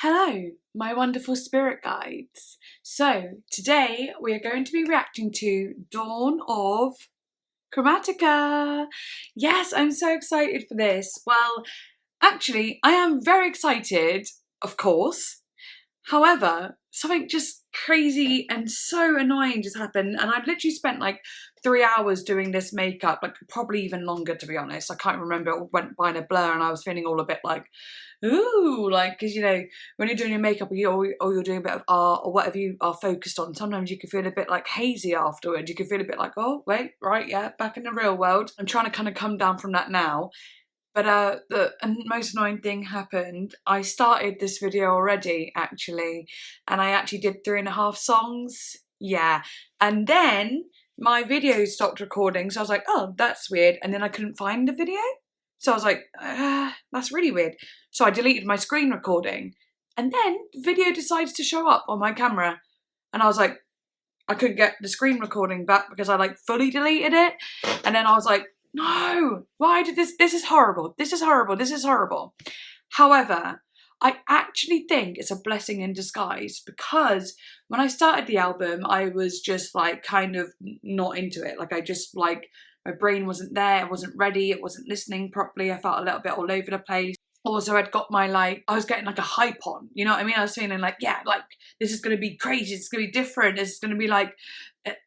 Hello, my wonderful spirit guides. So today we are going to be reacting to Dawn of Chromatica. Yes, I'm so excited for this. Well, actually, I am very excited, of course. However, something just crazy and so annoying just happened, and I've literally spent like 3 hours doing this makeup, like probably even longer to be honest. I can't remember, it went by in a blur and I was feeling all a bit like, ooh, like, because you know, when you're doing your makeup or you're doing a bit of art or whatever you are focused on, sometimes you can feel a bit like hazy afterwards. You can feel a bit like, oh, wait, right, yeah, back in the real world. I'm trying to kind of come down from that now. But the most annoying thing happened. I started this video already, actually, and I actually did 3.5 songs. Yeah. And then my video stopped recording, so I was like, oh, that's weird. And then I couldn't find the video. So I was like, that's really weird. So I deleted my screen recording. And then the video decided to show up on my camera. And I was like, I couldn't get the screen recording back because I like fully deleted it. And then I was like, no, why did this is horrible. This is horrible. This is horrible. However, I actually think it's a blessing in disguise because when I started the album, I was just like kind of not into it. Like I just like, my brain wasn't there. It wasn't ready. It wasn't listening properly. I felt a little bit all over the place. Also, I'd got my like, I was getting like a hype on, you know what I mean? I was feeling like, yeah, like this is going to be crazy. It's going to be different. It's going to be like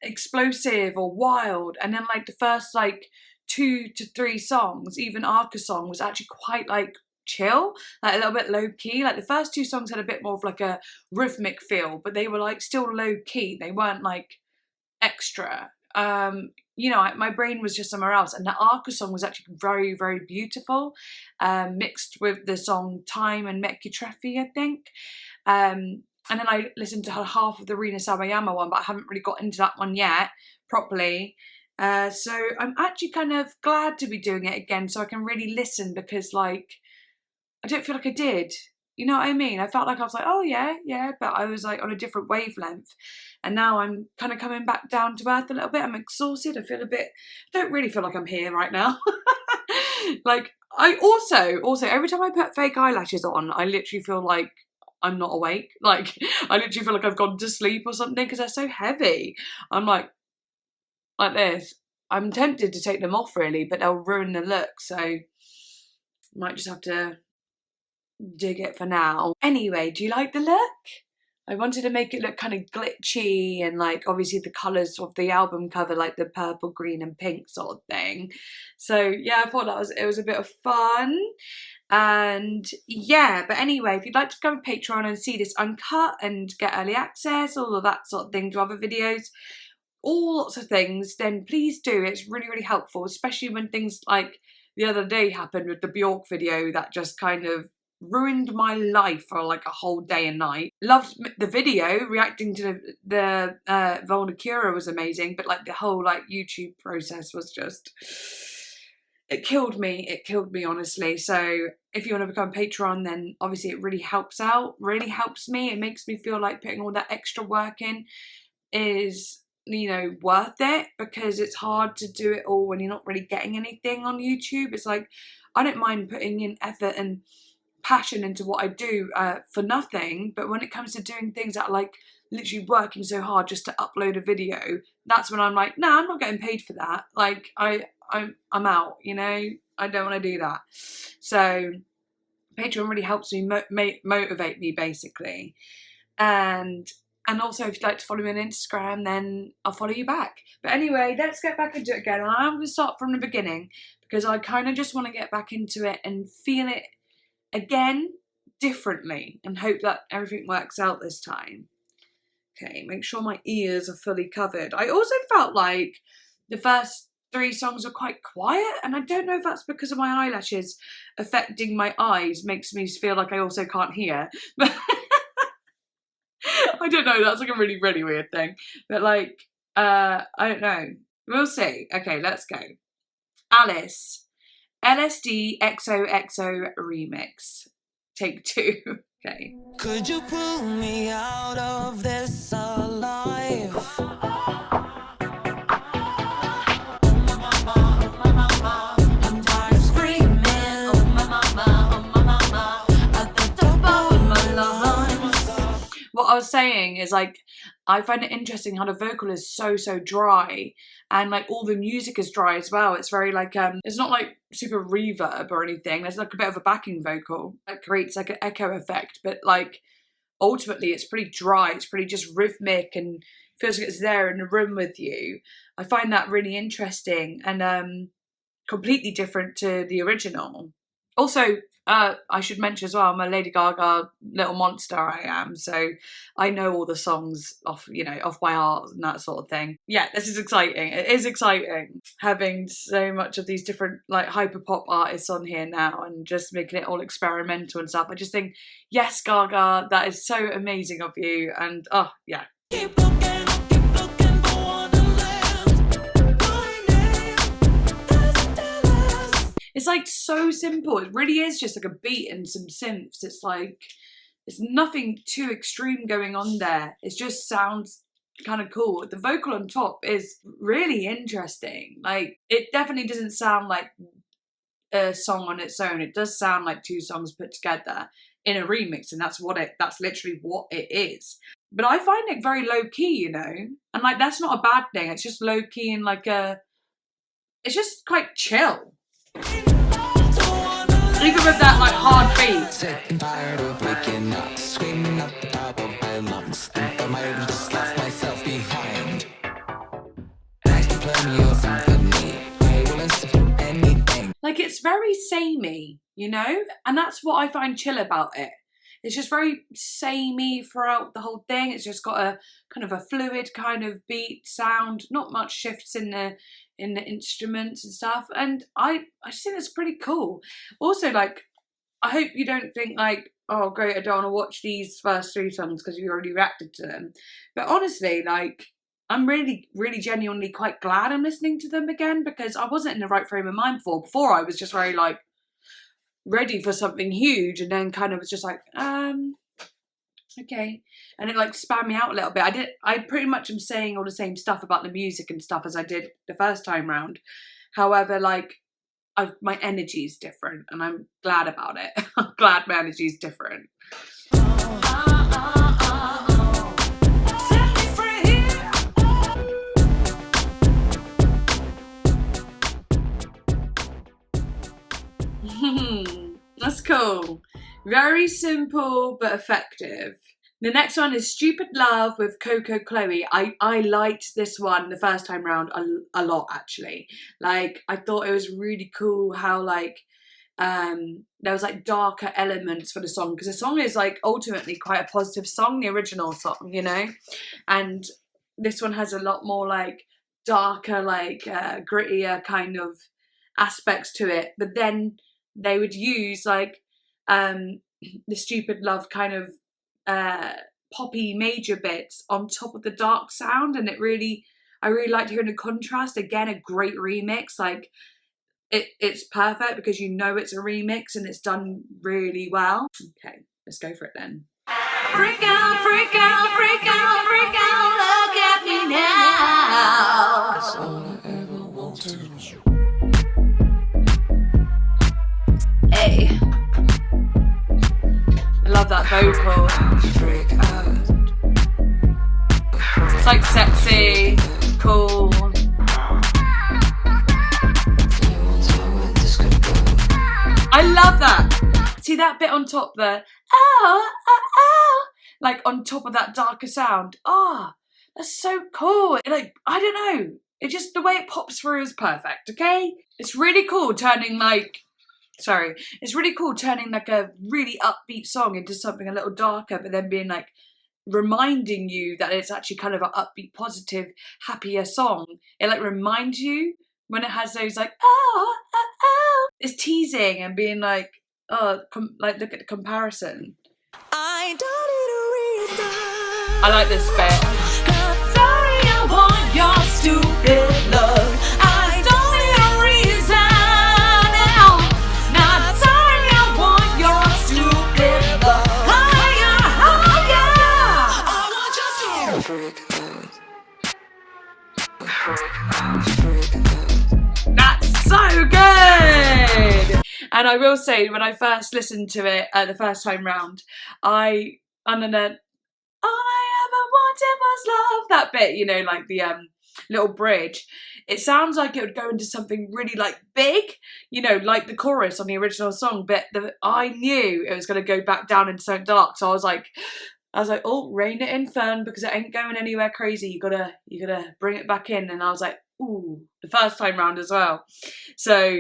explosive or wild. And then like the first like 2 to 3 songs, even ARCA song was actually quite like chill, like a little bit low key. Like the first 2 songs had a bit more of like a rhythmic feel, but they were like still low key. They weren't like extra. You know, my brain was just somewhere else. And the ARCA song was actually very, very beautiful, mixed with the song Time and Mekki Treffi, I think. And then I listened to half of the Rina Sawayama one, but I haven't really got into that one yet properly. So I'm actually kind of glad to be doing it again so I can really listen because like, I don't feel like I did. You know what I mean? I felt like I was like, oh yeah, but I was like on a different wavelength. And now I'm kind of coming back down to earth a little bit. I'm exhausted. I feel a bit, I don't really feel like I'm here right now. Like I also, every time I put fake eyelashes on, I literally feel like I'm not awake. Like I literally feel like I've gone to sleep or something because they're so heavy. I'm like this. I'm tempted to take them off really, but they'll ruin the look. So I might just have to dig it for now. Anyway, do you like the look? I wanted to make it look kind of glitchy and like obviously the colours of the album cover, like the purple, green and pink sort of thing. So yeah, I thought it was a bit of fun. And yeah, but anyway, if you'd like to become a patron and see this uncut and get early access, all of that sort of thing to other videos, all lots of things, then please do. It's really, really helpful, especially when things like the other day happened with the Bjork video that just kind of ruined my life for like a whole day and night. Loved the video, reacting to the Volnacura was amazing, but like the whole like YouTube process was just, it killed me honestly. So if you want to become a patron, then obviously it really helps out, really helps me. It makes me feel like putting all that extra work in is, you know, worth it, because it's hard to do it all when you're not really getting anything on YouTube. It's like, I don't mind putting in effort and passion into what I do for nothing, but when it comes to doing things that are like literally working so hard just to upload a video, that's when I'm like, nah, I'm not getting paid for that. Like I'm out, you know, I don't want to do that. So Patreon really helps me motivate me basically. And also, if you'd like to follow me on Instagram, then I'll follow you back. But anyway, let's get back into it again. And I'm going to start from the beginning because I kind of just want to get back into it and feel it again differently and hope that everything works out this time. Okay, make sure my ears are fully covered. I also felt like the first 3 songs are quite quiet, and I don't know if that's because of my eyelashes affecting my eyes, makes me feel like I also can't hear. But I don't know, that's like a really, really weird thing. But like, I don't know. We'll see. Okay, let's go. Alice. LSD XOXO remix. Take 2. Okay. Could you pull me out of this alive? I'm tired of screaming. Oh my mama, at the top of my lungs. what I was saying is like, I find it interesting how the vocal is so dry, and like all the music is dry as well. It's very like, it's not like super reverb or anything. There's like a bit of a backing vocal that creates like an echo effect, but like ultimately it's pretty dry. It's pretty just rhythmic and feels like it's there in the room with you. I find that really interesting and completely different to the original. Also, I should mention as well, I'm a Lady Gaga little monster, I am. So I know all the songs off, you know, off by heart and that sort of thing. Yeah, this is exciting. It is exciting having so much of these different like hyper pop artists on here now and just making it all experimental and stuff. I just think, yes, Gaga, that is so amazing of you. And oh, yeah. Keep looking for wonderland. My name doesn't tell us. It's like so simple. It really is just like a beat and some synths. It's like, there's nothing too extreme going on there. It just sounds kind of cool. The vocal on top is really interesting. Like, it definitely doesn't sound like a song on its own. It does sound like two songs put together in a remix, and that's literally what it is. But I find it very low key, you know, and like that's not a bad thing. It's just low key and like it's just quite chill. Even with that like hard beat. Sick and tired of waking up, screaming at the top of my lungs. Think I might have just left myself behind. Nice to play me or symphony. I will listen to anything. Like, it's very samey, you know? And that's what I find chill about it. It's just very samey throughout the whole thing. It's just got a kind of a fluid kind of beat sound, not much shifts in the instruments and stuff. And I just think that's pretty cool. Also, like, I hope you don't think like, oh great, I don't want to watch these first three songs because you already reacted to them. But honestly, like, I'm really genuinely quite glad I'm listening to them again, because I wasn't in the right frame of mind before. Before I was just very like ready for something huge, and then kind of was just like, okay. And it like spammed me out a little bit. I pretty much am saying all the same stuff about the music and stuff as I did the first time round. However, like, my energy is different, and I'm glad about it. I'm glad my energy is different. That's cool. Very simple but effective. The next one is Stupid Love with Coco Chloe. I liked this one the first time round a lot, actually. Like, I thought it was really cool how like there was like darker elements for the song, because the song is like ultimately quite a positive song, the original song, you know, and this one has a lot more like darker, like grittier kind of aspects to it. But then they would use like the Stupid Love kind of poppy major bits on top of the dark sound, and I really liked hearing the contrast. Again, a great remix. Like, it's perfect because you know it's a remix and it's done really well. Okay, let's go for it then. Freak out, freak out, freak out, freak out, look at me now. That's all I ever wanted. Hey, I love that vocal. Freak out. It's like sexy, cool. I love that. See that bit on top there? Like on top of that darker sound. That's so cool. Like, I don't know. It just, the way it pops through is perfect, okay? It's really cool turning like, it's really cool turning like a really upbeat song into something a little darker, but then being like, reminding you that it's actually kind of an upbeat, positive, happier song. It like reminds you when it has those like, it's teasing and being like, like look at the comparison. I don't need a reason. I like this bit. Not sorry, I want your stupid love. I don't need a reason now. Not sorry, I want your stupid love. Higher, higher. I want your stupid That's so good! And I will say, when I first listened to it the first time round, I all I ever wanted was love. That bit, you know, like the little bridge. It sounds like it would go into something really like big, you know, like the chorus on the original song, but I knew it was going to go back down into something dark. So I was like, oh, rein it in, Fern, because it ain't going anywhere crazy. You gotta bring it back in. And I was like, ooh, the first time round as well. So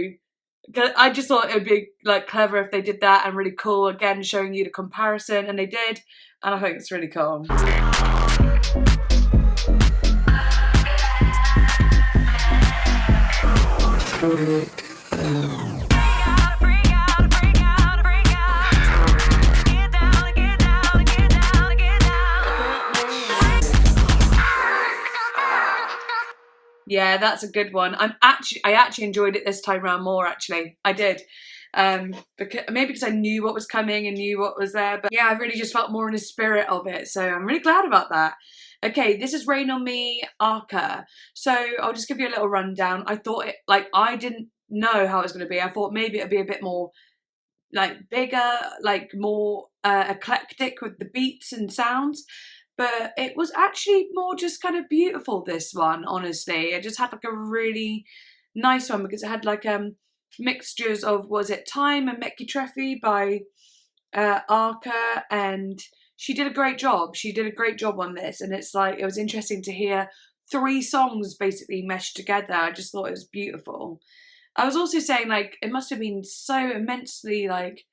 I just thought it would be like clever if they did that, and really cool, again, showing you the comparison, and they did, and I think it's really cool. Yeah, that's a good one. I actually enjoyed it this time around more, actually. I did. Because I knew what was coming and knew what was there. But yeah, I really just felt more in the spirit of it. So I'm really glad about that. Okay, this is Rain on Me, ARCA. So I'll just give you a little rundown. I thought I didn't know how it was going to be. I thought maybe it'd be a bit more like bigger, like more eclectic with the beats and sounds. But it was actually more just kind of beautiful, this one, honestly. It just had like a really nice one because it had like mixtures of, was it Time and Mickey Treffy by ARCA, and she did a great job. She did a great job on this, and it's like, it was interesting to hear 3 songs basically meshed together. I just thought it was beautiful. I was also saying, like, it must have been so immensely like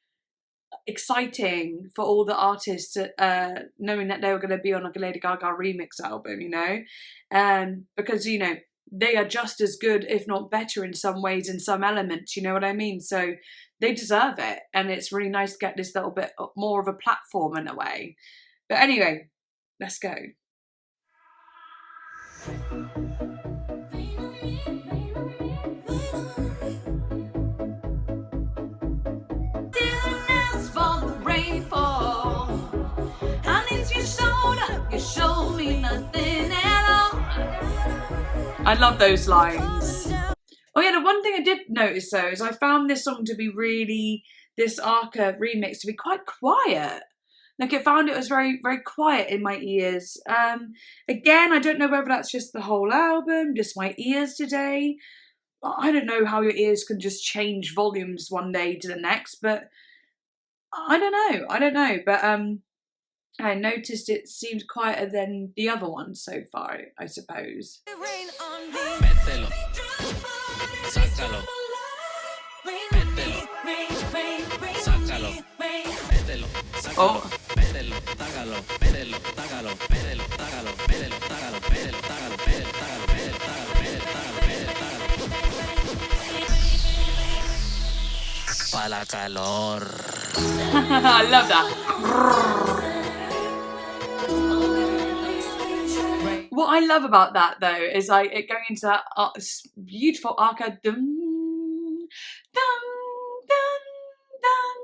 exciting for all the artists knowing that they were going to be on like a Lady Gaga remix album, you know, because, you know, they are just as good, if not better in some ways, in some elements, you know what I mean? So they deserve it, and it's really nice to get this little bit more of a platform in a way. But anyway, let's go. I love those lines. Oh yeah, the one thing I did notice though is I found this song to be really, this ARCA remix to be quite quiet. Like, I found it was very, very quiet in my ears. Again, I don't know whether that's just the whole album, just my ears today. I don't know how your ears can just change volumes one day to the next, but I don't know. But I noticed it seemed quieter than the other ones so far, I suppose. Mételo, sácalo, mételo, sácalo, mételo, sácalo, mételo, tágalo, mételo, tágalo, mételo, tágalo, mételo, tágalo, mételo, tágalo, mételo, tágalo, mételo, tágalo, mételo, tágalo, mételo, tágalo. Pa' la calor. I love that. What I love about that though is like it going into that beautiful ARCA dum dum dum dum,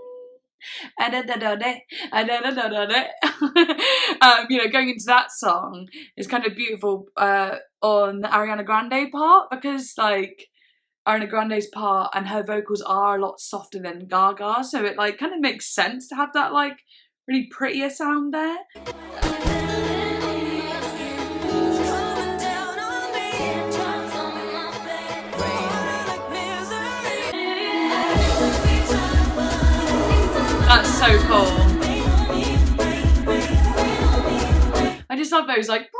you know, going into that song is kind of beautiful on the Ariana Grande part, because like Ariana Grande's part and her vocals are a lot softer than Gaga, so it like kind of makes sense to have that like really prettier sound there. That's so cool. I just love those like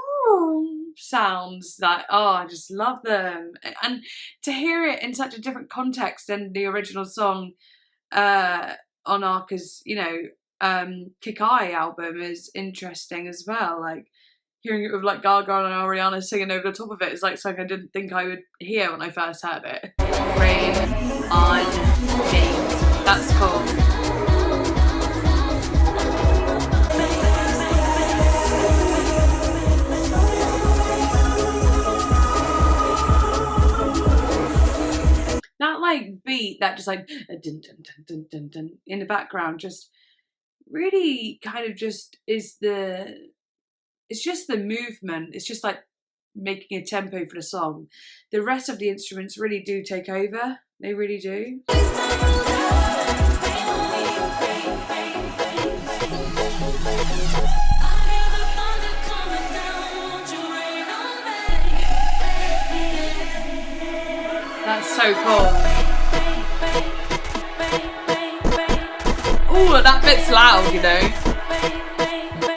sounds that, I just love them. And to hear it in such a different context than the original song on ARCA's, you know, Kick Eye album is interesting as well. Like hearing it with like Gaga and Ariana singing over the top of it is like something I didn't think I would hear when I first heard it. Rain on Me. That's cool. That like beat, that just like dun, dun, dun, dun, dun, dun, in the background, just really kind of just is it's just the movement. It's just like making a tempo for the song. The rest of the instruments really do take over. They really do. so cool. Oh, that bit's loud, you know.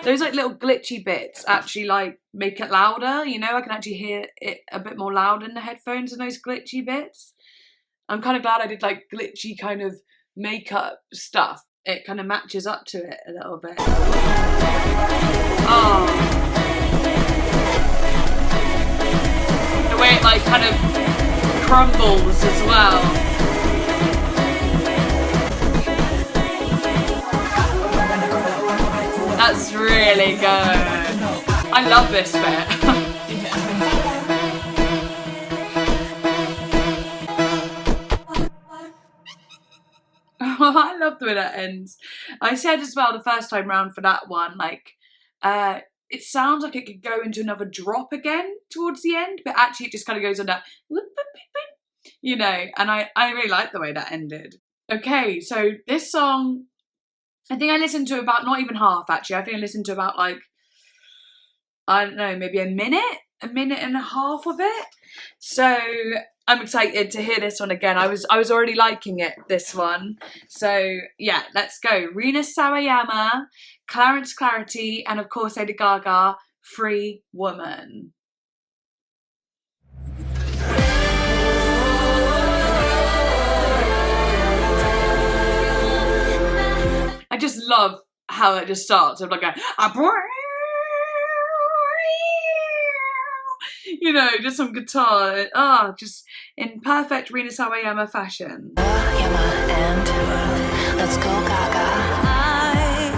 Those like little glitchy bits actually like make it louder, you know. I can actually hear it a bit more loud in the headphones than those glitchy bits. I'm kind of glad I did like glitchy kind of makeup stuff. It kind of matches up to it a little bit. Oh. The way it like kind of crumbles as well. That's really good. I love this bit. I love the way that ends. I said as well the first time round for that one, like, it sounds like it could go into another drop again towards the end, but actually it just kind of goes on that, you know, and I really like the way that ended. Okay, so this song, I think I listened to about, not even half actually, I think I listened to about like, I don't know, maybe a minute and a half of it. So I'm excited to hear this one again. I was already liking it, this one. So yeah, let's go. Rina Sawayama, Clarence Clarity, and of course Lady Gaga, Free Woman. I just love how it just starts with like a you know, just some guitar. Just in perfect Rina Sawayama fashion. And let's go Gaga. I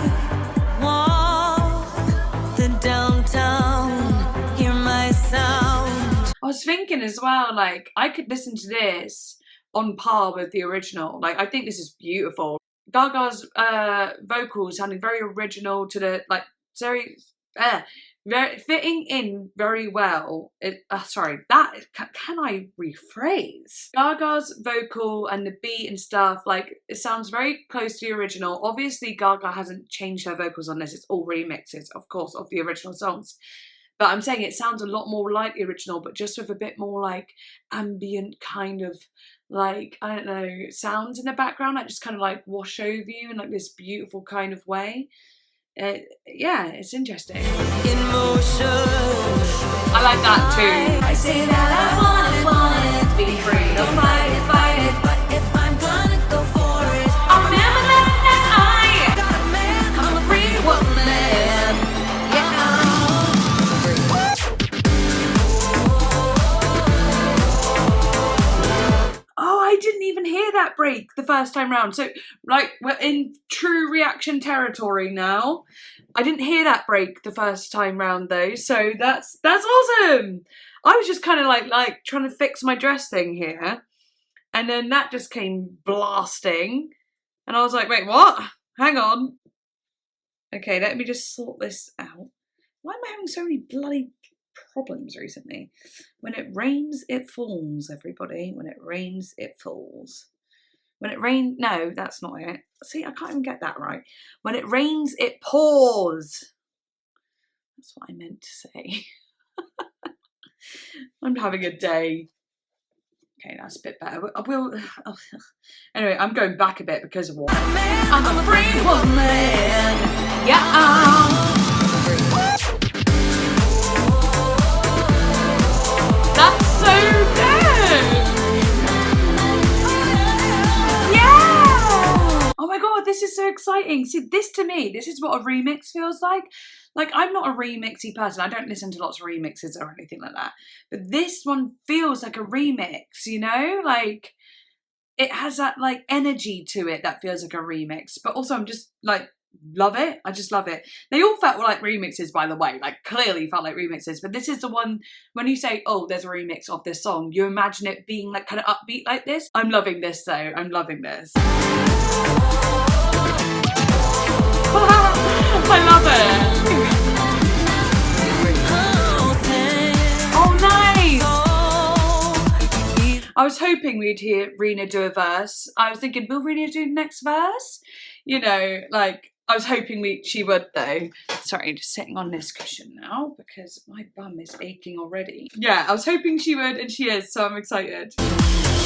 walk the downtown, hear my sound. I was thinking as well, like, I could listen to this on par with the original. Like, I think this is beautiful. Gaga's vocals sounding very original to the, like, very fitting in very well. Sorry, can I rephrase? Gaga's vocal and the beat and stuff, like, it sounds very close to the original. Obviously, Gaga hasn't changed her vocals on this. It's all remixes, of course, of the original songs. But I'm saying it sounds a lot more like the original, but just with a bit more, like, ambient kind of, like, I don't know, sounds in the background that just kind of, like, wash over you in, like, this beautiful kind of way. Yeah, it's interesting. In motion. I like that too. I say that I want it, be free, don't fight it, but if I'm gonna go for it, I'll never let that I'm a free woman. Oh, I didn't even hear that break the first time round. So, like, we're in true reaction territory now. I didn't hear that break the first time round though, so that's awesome. I was just kind of like trying to fix my dress thing here, and then that just came blasting, and I was like, wait, what? Hang on. Okay, let me just sort this out. Why am I having so many bloody problems recently? When it rains, it falls, everybody. When it rains, it falls. When it rains, no, that's not it. See, I can't even get that right. When it rains, it pours. That's what I meant to say. I'm having a day. Okay, that's a bit better. Anyway, I'm going back a bit because of what? I'm a free woman. Yeah. That's so good! Yeah! Oh my god, this is so exciting. See, this to me, this is what a remix feels like. Like, I'm not a remixy person. I don't listen to lots of remixes or anything like that. But this one feels like a remix, you know? Like, it has that, like, energy to it that feels like a remix. But also, I'm just, like, love it. I just love it. They all felt like remixes, by the way. Like, clearly felt like remixes. But this is the one, when you say, oh, there's a remix of this song, you imagine it being, like, kind of upbeat like this. I'm loving this, though. I'm loving this. I love it. Oh, nice. I was hoping we'd hear Rina do a verse. I was thinking, will Rina do the next verse? You know, like, I was hoping she would though. Sorry, just sitting on this cushion now because my bum is aching already. Yeah, I was hoping she would, and she is, so I'm excited.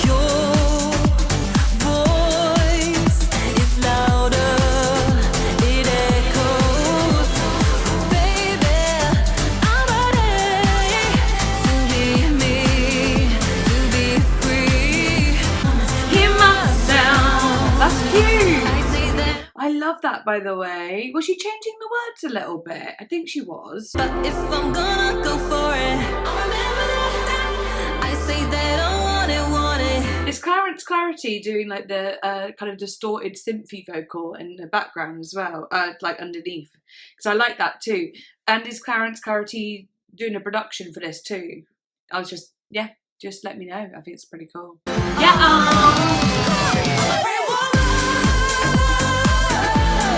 Your voice is louder, it echoes. Baby, I'm ready to be me, to be free. Hear my sound. That's cute. I say that, I love that, by the way. Was she changing the words a little bit? I think she was. but if I'm gonna go for it, I'll remember that. I say that I want it. It's Clarence Clarity doing like the kind of distorted synthy vocal in the background as well, like underneath, because I like that too. And is Clarence Clarity doing a production for this too? I was just let me know. I think it's pretty cool. Yeah,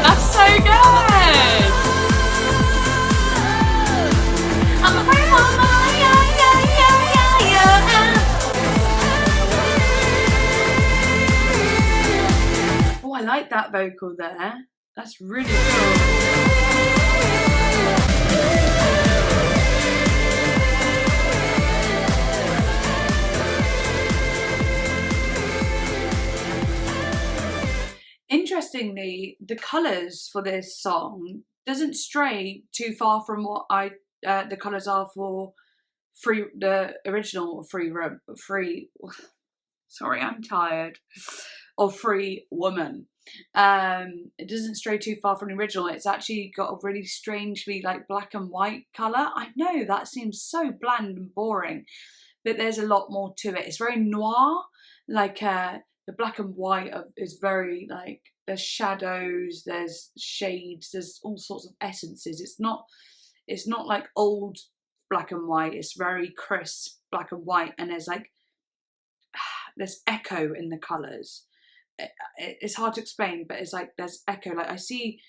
that's so good. I'm a free woman, yeah, yeah, yeah, yeah, yeah. Oh, I like that vocal there. That's really cool. Interestingly, the colours for this song doesn't stray too far from what the colours are for the original Free. Sorry, I'm tired. Or Free Woman. It doesn't stray too far from the original. It's actually got a really strangely like black and white colour. I know that seems so bland and boring, but there's a lot more to it. It's very noir, like the black and white is very like, there's shadows, there's shades, there's all sorts of essences. It's not like old black and white. It's very crisp black and white, and there's like there's echo in the colours. It's hard to explain, but it's like there's echo. Like I see,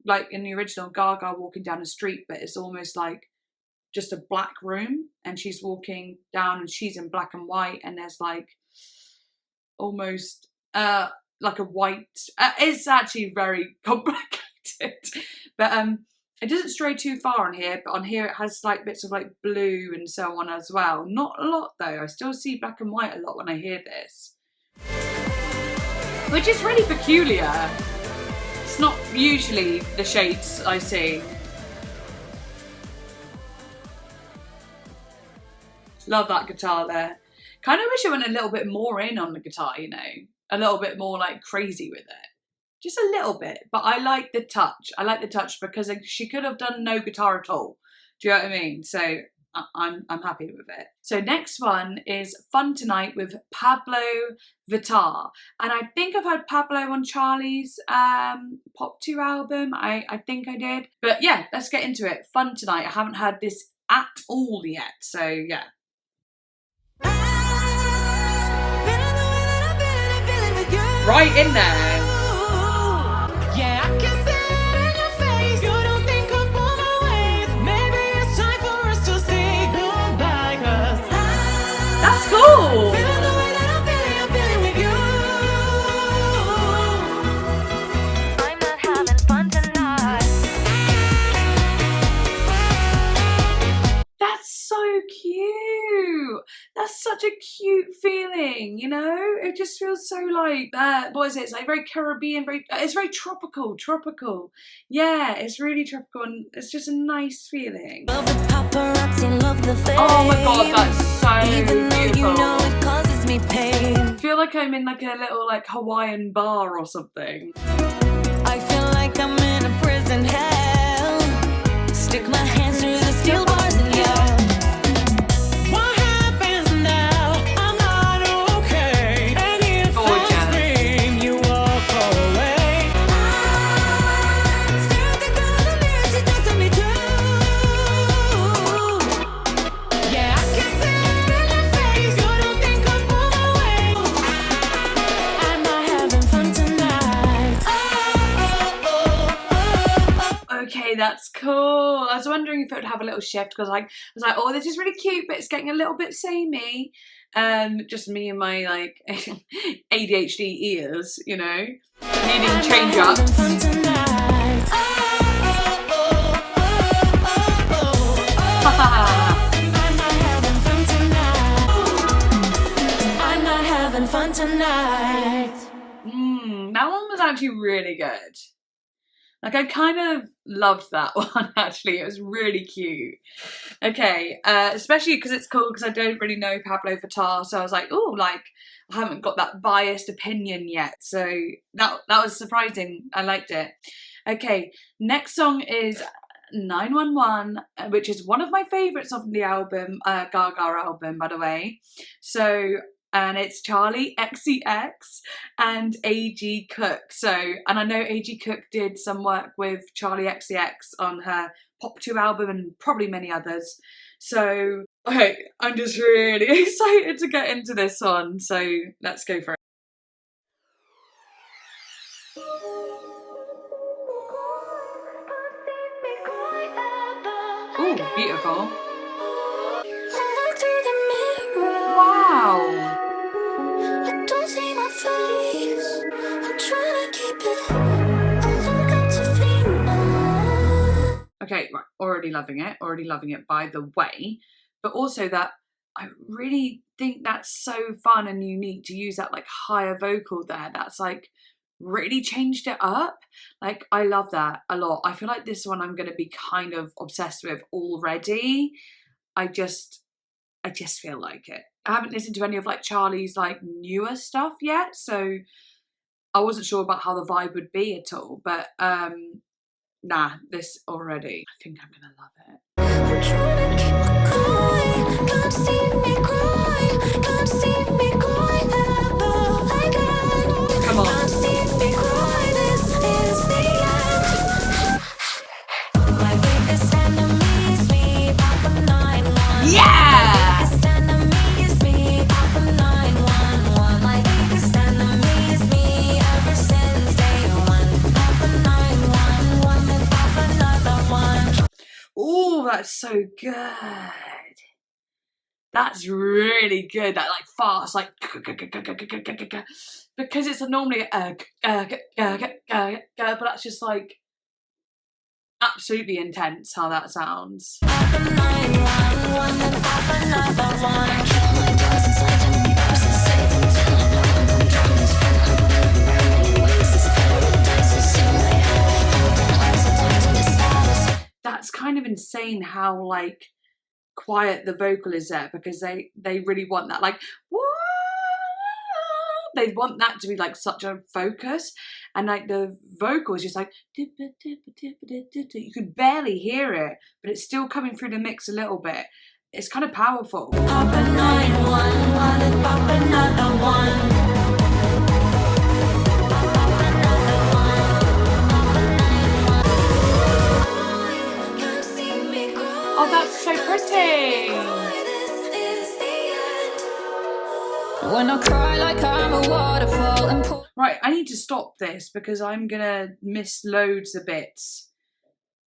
like in the original, Gaga walking down the street, but it's almost like just a black room, and she's walking down, and she's in black and white, and there's like almost like a white. It's actually very complicated, but it doesn't stray too far on here. But on here it has like bits of like blue and so on as well. Not a lot though. I still see black and white a lot when I hear this, which is really peculiar. It's not usually the shades I see. Love that guitar there. Kind of wish it went a little bit more in on the guitar, you know, a little bit more like crazy with it. Just a little bit, but I like the touch. I like the touch because she could have done no guitar at all. Do you know what I mean? So I'm happy with it. So next one is Fun Tonight with Pablo Vittar. And I think I've had Pablo on Charli's Pop 2 album. I think I did. But yeah, let's get into it. Fun Tonight. I haven't had this at all yet. So yeah. Right in there. Yeah, I can see it in your face. You don't think I'm on my way. Maybe it's time for us to say goodbye. 'Cause That's cool. feeling the way that I'm feeling with you. I'm not having fun tonight. That's so cute. That's such a cute feeling, you know? It just feels so like, what is it? It's like very Caribbean, it's very tropical. Yeah, it's really tropical and it's just a nice feeling. Love the paparazzi, love the fame. Oh my god, that's so Even though beautiful. you know it causes me pain. I feel like I'm in like a little like Hawaiian bar or something. I feel like I'm in a prison hell. Stick my hands through the steel bars and yell. What happens now? I'm not okay. And if I scream, you walk away. Stare at the girl in the mirror, she talks to me too. Yeah, I can see it in your face. You don't think I'm on my way. I'm not having fun tonight. Okay, that's cool. I was wondering if it would have a little shift because I was like, oh, this is really cute, but it's getting a little bit samey. Just me and my like ADHD ears, you know, needing change ups. tonight. That one was actually really good. Like, I kind of loved that one, actually. It was really cute. Okay, especially because it's cool because I don't really know Pablo Vittar, so I was like, oh, like, I haven't got that biased opinion yet. So that was surprising. I liked it. Okay, next song is 911, which is one of my favourites of the album, GAGA album, by the way. So, and it's Charli, XCX, and AG Cook. So, and I know AG Cook did some work with Charli XCX on her Pop 2 album and probably many others. So, okay, I'm just really excited to get into this one. So, let's go for it. Ooh, beautiful. Wow. Okay, right, already loving it by the way, but also that I really think that's so fun and unique to use that like higher vocal there. That's like really changed it up. Like, I love that a lot. I feel like this one I'm going to be kind of obsessed with already. I just feel like it. I haven't listened to any of like Charli's like newer stuff yet, so I wasn't sure about how the vibe would be at all, but nah, this already, I think I'm gonna love it. I'm trying to keep my cry, can't see me cry, can't see me cry ever again. Come on. Can't see me cry, this is the end. My biggest enemy is me, Papa 911. Yeah! My biggest enemy is me, Papa 911. My biggest enemy is me ever since day one. Papa 911 and Papa another one. Oh, that's so good. That's really good. That like fast, like because it's normally but that's just like absolutely intense how that sounds. That's kind of insane how like quiet the vocal is there, because they really want that like they want that to be like such a focus, and like the vocal is just like you could barely hear it, but it's still coming through the mix a little bit. It's kind of powerful. Papa 911 and Papa another one. Oh, that's so pretty. When I cry like I'm a waterfall and pull. Right, I need to stop this because I'm gonna miss loads of bits.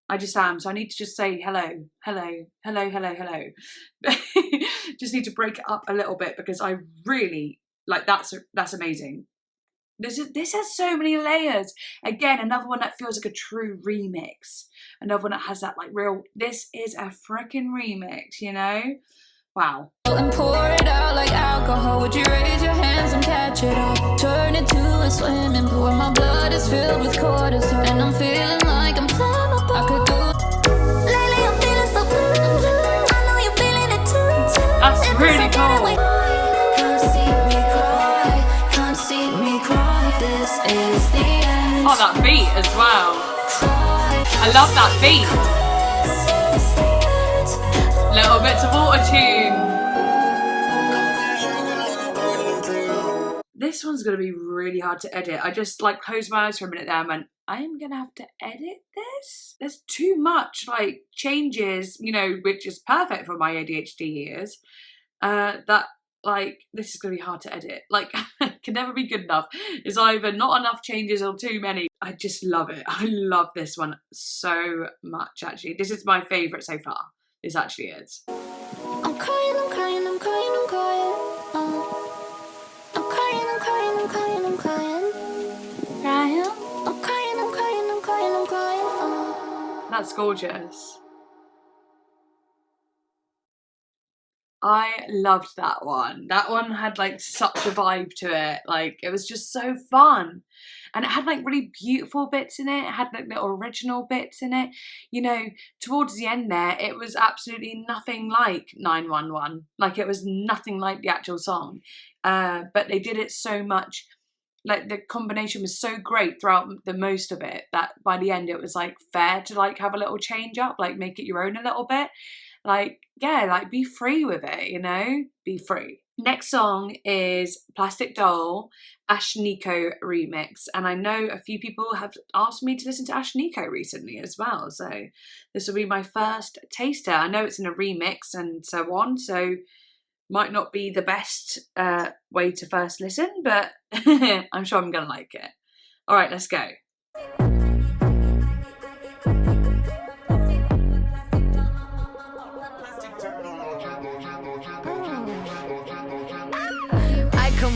I just am, so I need to just say hello, hello, hello, hello, hello. Just need to break it up a little bit because I really like that's amazing. This has so many layers. Again, another one that feels like a true remix. Another one that has that like real, this is a freaking remix, you know? Wow. And pour it out like alcohol. Would you raise your hands and catch it all? Turn it to a swimming pool where my blood is filled with cortisol. And I'm feeling like I'm flammable. I could go. Lately I'm feeling so blue. I know you're feeling it too. That's really cool. This is the end. Oh, that beat as well. I love that beat. Little bits of auto-tune. This one's going to be really hard to edit. I just like closed my eyes for a minute there and went, I am going to have to edit this. There's too much like changes, you know, which is perfect for my ADHD ears. That like, this is going to be hard to edit. Like, can never be good enough. It's either not enough changes or too many. I just love it. I love this one so much, actually. This is my favourite so far. This actually is. I'm crying, I'm crying, I'm crying, I'm crying. I'm crying, I'm crying, I'm crying, I'm crying. Crying? I'm crying, I'm crying, I'm crying, I'm crying. That's gorgeous. I loved that one. That one had like such a vibe to it. Like it was just so fun. And it had like really beautiful bits in it. It had like little original bits in it. You know, towards the end there, it was absolutely nothing like 911. Like it was nothing like the actual song. But they did it so much. Like the combination was so great throughout the most of it that by the end it was like fair to like have a little change up, like make it your own a little bit. Like, yeah, like be free with it, you know? Be free. Next song is Plastic Doll, Ashnikko remix. And I know a few people have asked me to listen to Ashnikko recently as well. So this will be my first taster. I know it's in a remix and so on. So might not be the best way to first listen, but I'm sure I'm going to like it. All right, let's go.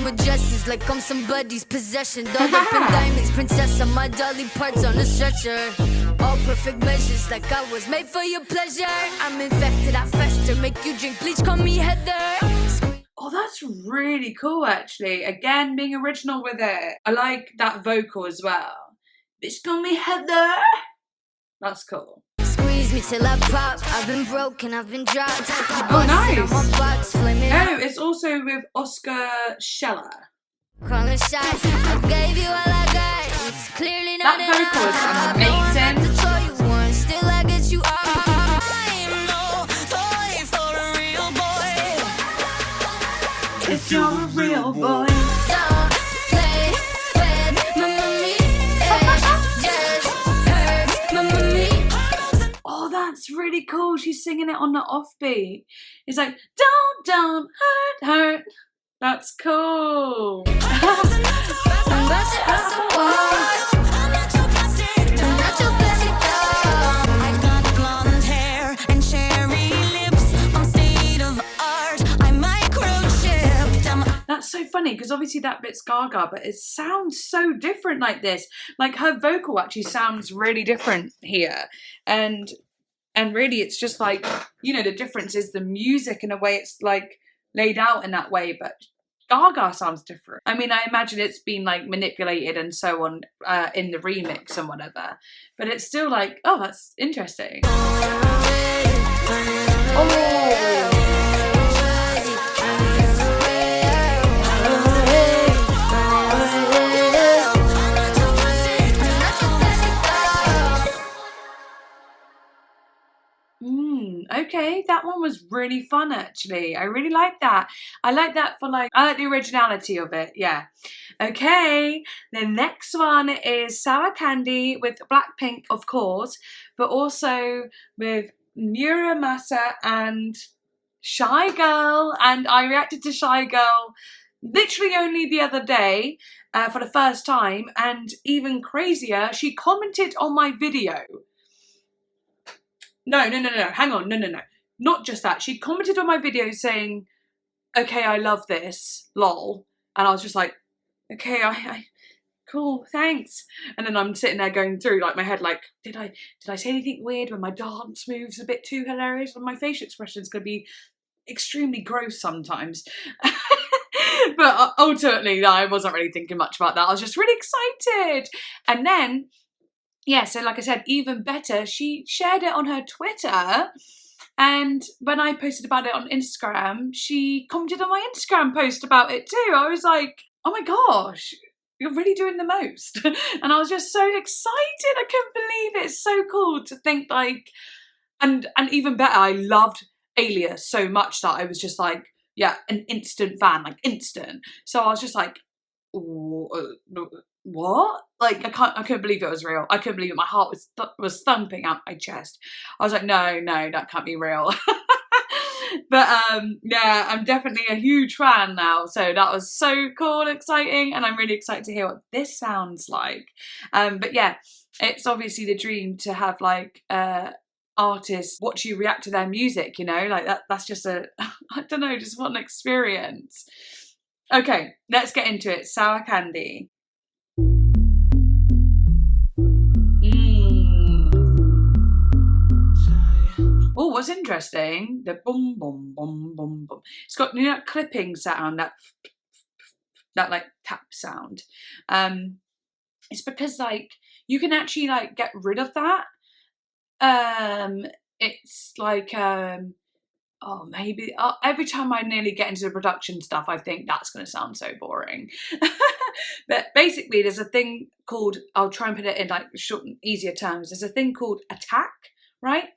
With dresses like I'm somebody's possession. Dolled up in diamonds, princess on my dolly parts on the stretcher. All perfect measures like I was made for your pleasure. I'm infected, I fester, make you drink bleach, call me Heather. Oh, that's really cool actually. Again, being original with it. I like that vocal as well. Bitch, call me Heather. That's cool. Squeeze me till I pop. I've been broken, I've been dropped. Oh, nice. Oh, it's also with Oscar Scheller. Calling shots. I gave you all I got. It's clearly not that vocal is amazing. Still I get you off. I'm no toy for a real boy. If you're a real boy. Don't play with my mommy. It just hurts my mommy. Oh, that's really cool. She's singing it on the offbeat. It's like, don't hurt. That's cool. I've got blonde hair and cherry lips. I'm state of art. I'm microchipped. That's so funny because obviously that bit's Gaga, but it sounds so different like this. Like her vocal actually sounds really different here. And really it's just like, you know, the difference is the music in a way it's like laid out in that way, but Gaga sounds different. I mean, I imagine it's been like manipulated and so on in the remix and whatever, but it's still like, oh, that's interesting. Oh. Okay, that one was really fun actually. I really like that. I like that for like, I like the originality of it, yeah. Okay, the next one is Sour Candy with Blackpink, of course, but also with Muramasa and SHYGIRL. And I reacted to SHYGIRL literally only the other day for the first time, and even crazier, she commented on my video. No, hang on, no. Not just that. She commented on my video saying, okay, I love this, lol. And I was just like, okay, I cool, thanks. And then I'm sitting there going through like my head like, did I say anything weird when my dance moves a bit too hilarious? And my facial expression is going to be extremely gross sometimes. But ultimately, I wasn't really thinking much about that. I was just really excited. And then, yeah, so like I said, even better, she shared it on her Twitter. And when I posted about it on Instagram, she commented on my Instagram post about it too. I was like, oh my gosh, you're really doing the most. And I was just so excited. I couldn't believe it. It's so cool to think like, and even better, I loved Alias so much that I was just like, yeah, an instant fan, like instant. So I was just like, what? Like I couldn't believe it was real. I couldn't believe it. My heart was thumping out my chest. I was like, no, that can't be real. But yeah, I'm definitely a huge fan now. So that was so cool and exciting, and I'm really excited to hear what this sounds like. But yeah, it's obviously the dream to have like artists watch you react to their music, you know, like that's just a I don't know, just what an experience. Okay, let's get into it. Sour Candy. Oh, what's interesting? The boom, boom, boom, boom, boom. It's got, you know, that clipping sound, that like tap sound. It's because like you can actually like get rid of that. It's like oh, maybe every time I nearly get into the production stuff, I think that's going to sound so boring. But basically, there's a thing called, I'll try and put it in like short and easier terms. There's a thing called attack, right?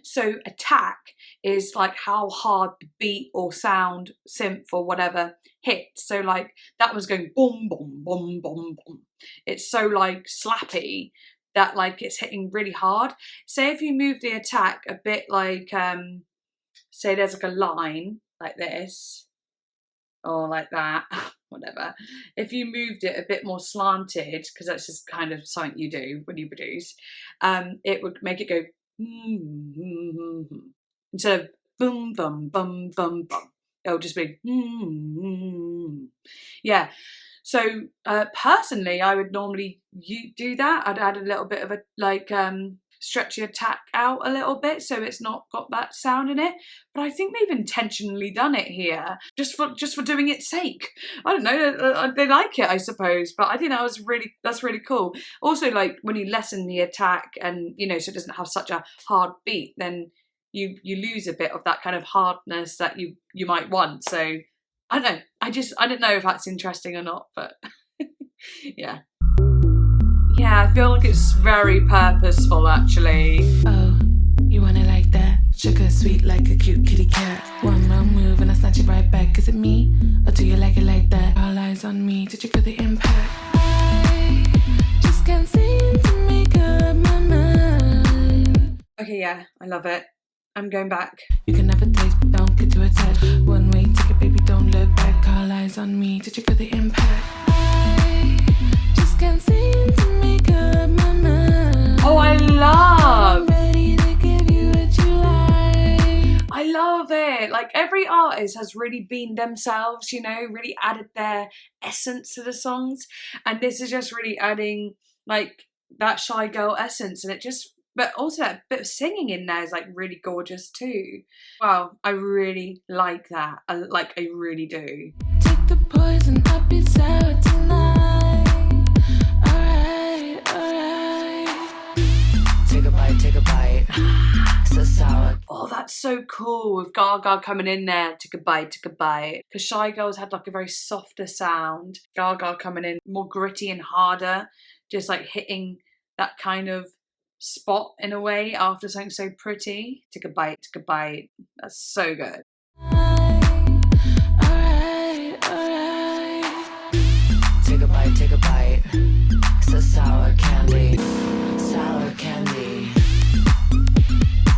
So attack is like how hard the beat or sound, synth or whatever hits. So like that was going boom, boom, boom, boom, boom. It's so like slappy that like it's hitting really hard. Say if you move the attack a bit like, say there's like a line like this or like that, whatever. If you moved it a bit more slanted, because that's just kind of something you do when you produce, it would make it go instead of boom, bum, bum, bum, bum. It'll just be yeah. So personally, I would normally do that. I'd add a little bit of a like stretch the attack out a little bit so it's not got that sound in it. But I think they've intentionally done it here just for doing its sake. I don't know, they like it, I suppose, but I think that's really cool. Also, like when you lessen the attack and, you know, so it doesn't have such a hard beat, then you lose a bit of that kind of hardness that you might want. So I don't know, I don't know if that's interesting or not, but yeah. Yeah, I feel like it's very purposeful, actually. Oh, you want it like that? Sugar sweet like a cute kitty cat. One wrong move and I snatch it right back. Is it me? Or do you like it like that? All eyes on me, did you feel the impact? I just can't seem to make up my mind. Okay, yeah, I love it. I'm going back. You can never taste, but don't get too attached. One way ticket, baby, don't look back. All eyes on me, did you feel the impact? I just can't seem to make up my mind. Oh, I love. I'm ready to give you what you like. I love it. Like every artist has really been themselves, you know, really added their essence to the songs. And this is just really adding like that Shy Girl essence, and it just, but also that bit of singing in there is like really gorgeous too. Wow, I really like that. I really do. Take the poison, I'll be sour tonight. Alright. Take a bite. So sour. Oh, that's so cool with Gaga coming in there. Take a bite. Because Shy Girls had like a very softer sound. Gaga coming in more gritty and harder, just like hitting that kind of spot in a way after something so pretty. Take a bite. That's so good. Alright. Take a bite. So sour candy.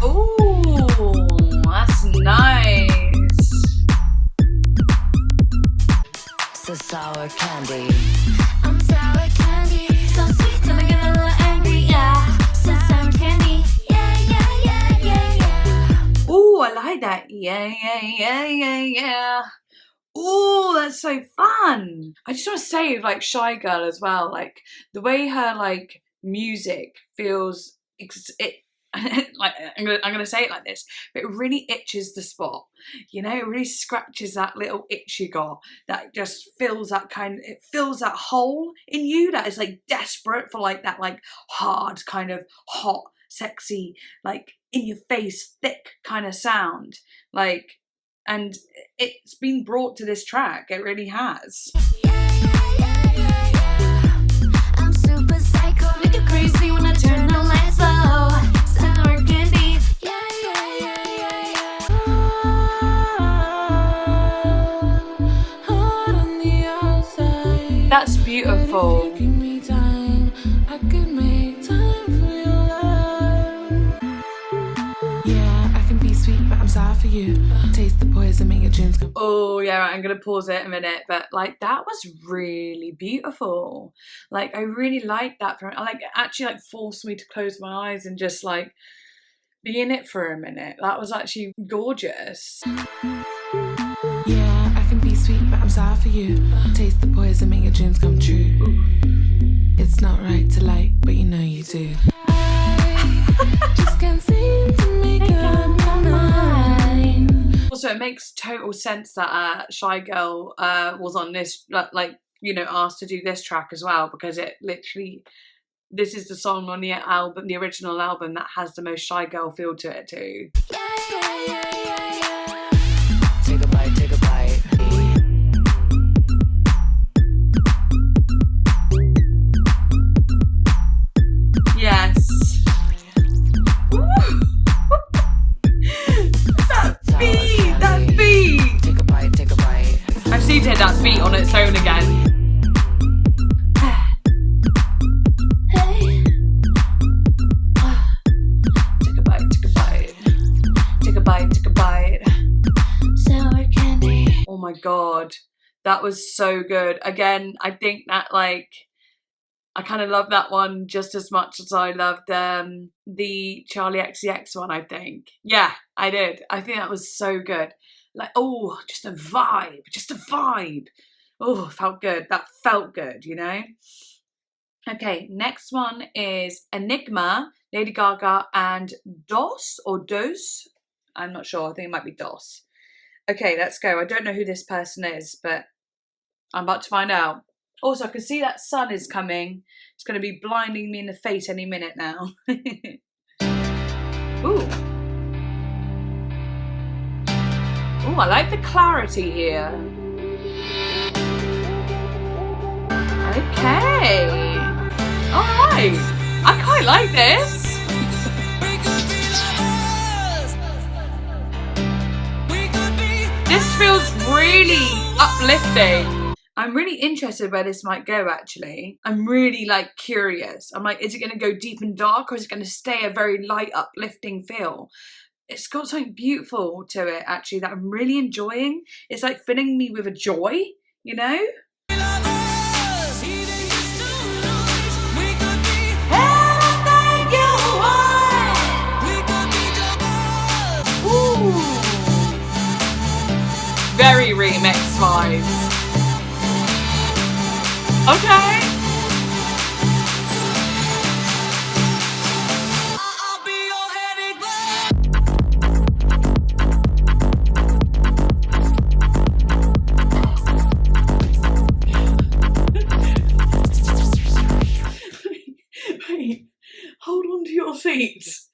Ooh, that's nice. So sour candy. I'm sour candy. So sweet till I get a little angry, yeah. So sour candy. Yeah. Ooh, I like that. Yeah. Ooh, that's so fun. I just want to say, like Shy Girl as well, like the way her like music feels, like I'm gonna say it like this, but it really itches the spot, you know, it really scratches that little itch you got, that just fills that it fills that hole in you that is like desperate for like that like hard kind of hot, sexy, like in your face, thick kind of sound, like, and it's been brought to this track. It really has. I'm super psycho, make it crazy when I turn the lights low. Sour candy, yeah. Hard on the outside. That's beautiful. Give me time, I could make time for your love. Yeah, I can be sweet, but I'm sour for you. Taste the poison, make your dreams come. Oh yeah, right, I'm gonna pause it a minute, but like that was really beautiful. Like I really liked that. Like it actually like forced me to close my eyes and just like be in it for a minute. That was actually gorgeous. Yeah, I can be sweet, but I'm sour for you. Taste the poison, make your dreams come true. It's not right to like, but you know you do. I just can't seem to make up my mind. makes total sense that SHYGIRL was on this, like, you know, asked to do this track as well, because it literally, this is the song on the album, the original album, that has the most SHYGIRL feel to it too. Take a bite, take a bite. Yes. That beat. Take a bite, take a bite. I just need to hit that beat on its own again. Take a bite, take a bite. Take a bite, take a bite. Sour candy. Oh my god, that was so good. Again, I think that, like, I kind of love that one just as much as I loved the Charli XCX one, I think. Yeah, I did. I think that was so good. Like, oh, just a vibe, just a vibe. Oh, felt good. That felt good, you know? Okay, next one is Enigma, Lady Gaga, and Dos, or Dos. I'm not sure. I think it might be Dos. Okay, let's go. I don't know who this person is, but I'm about to find out. Also, I can see that sun is coming. It's going to be blinding me in the face any minute now. Ooh. Ooh, I like the clarity here. Okay. Alright. I quite like this. This feels really uplifting. I'm really interested where this might go, actually. I'm really, like, curious. I'm like, is it going to go deep and dark, or is it going to stay a very light, uplifting feel? It's got something beautiful to it, actually, that I'm really enjoying. It's, like, filling me with a joy, you know? Ooh. Very remix vibes. Okay. Wait, hold on to your seats.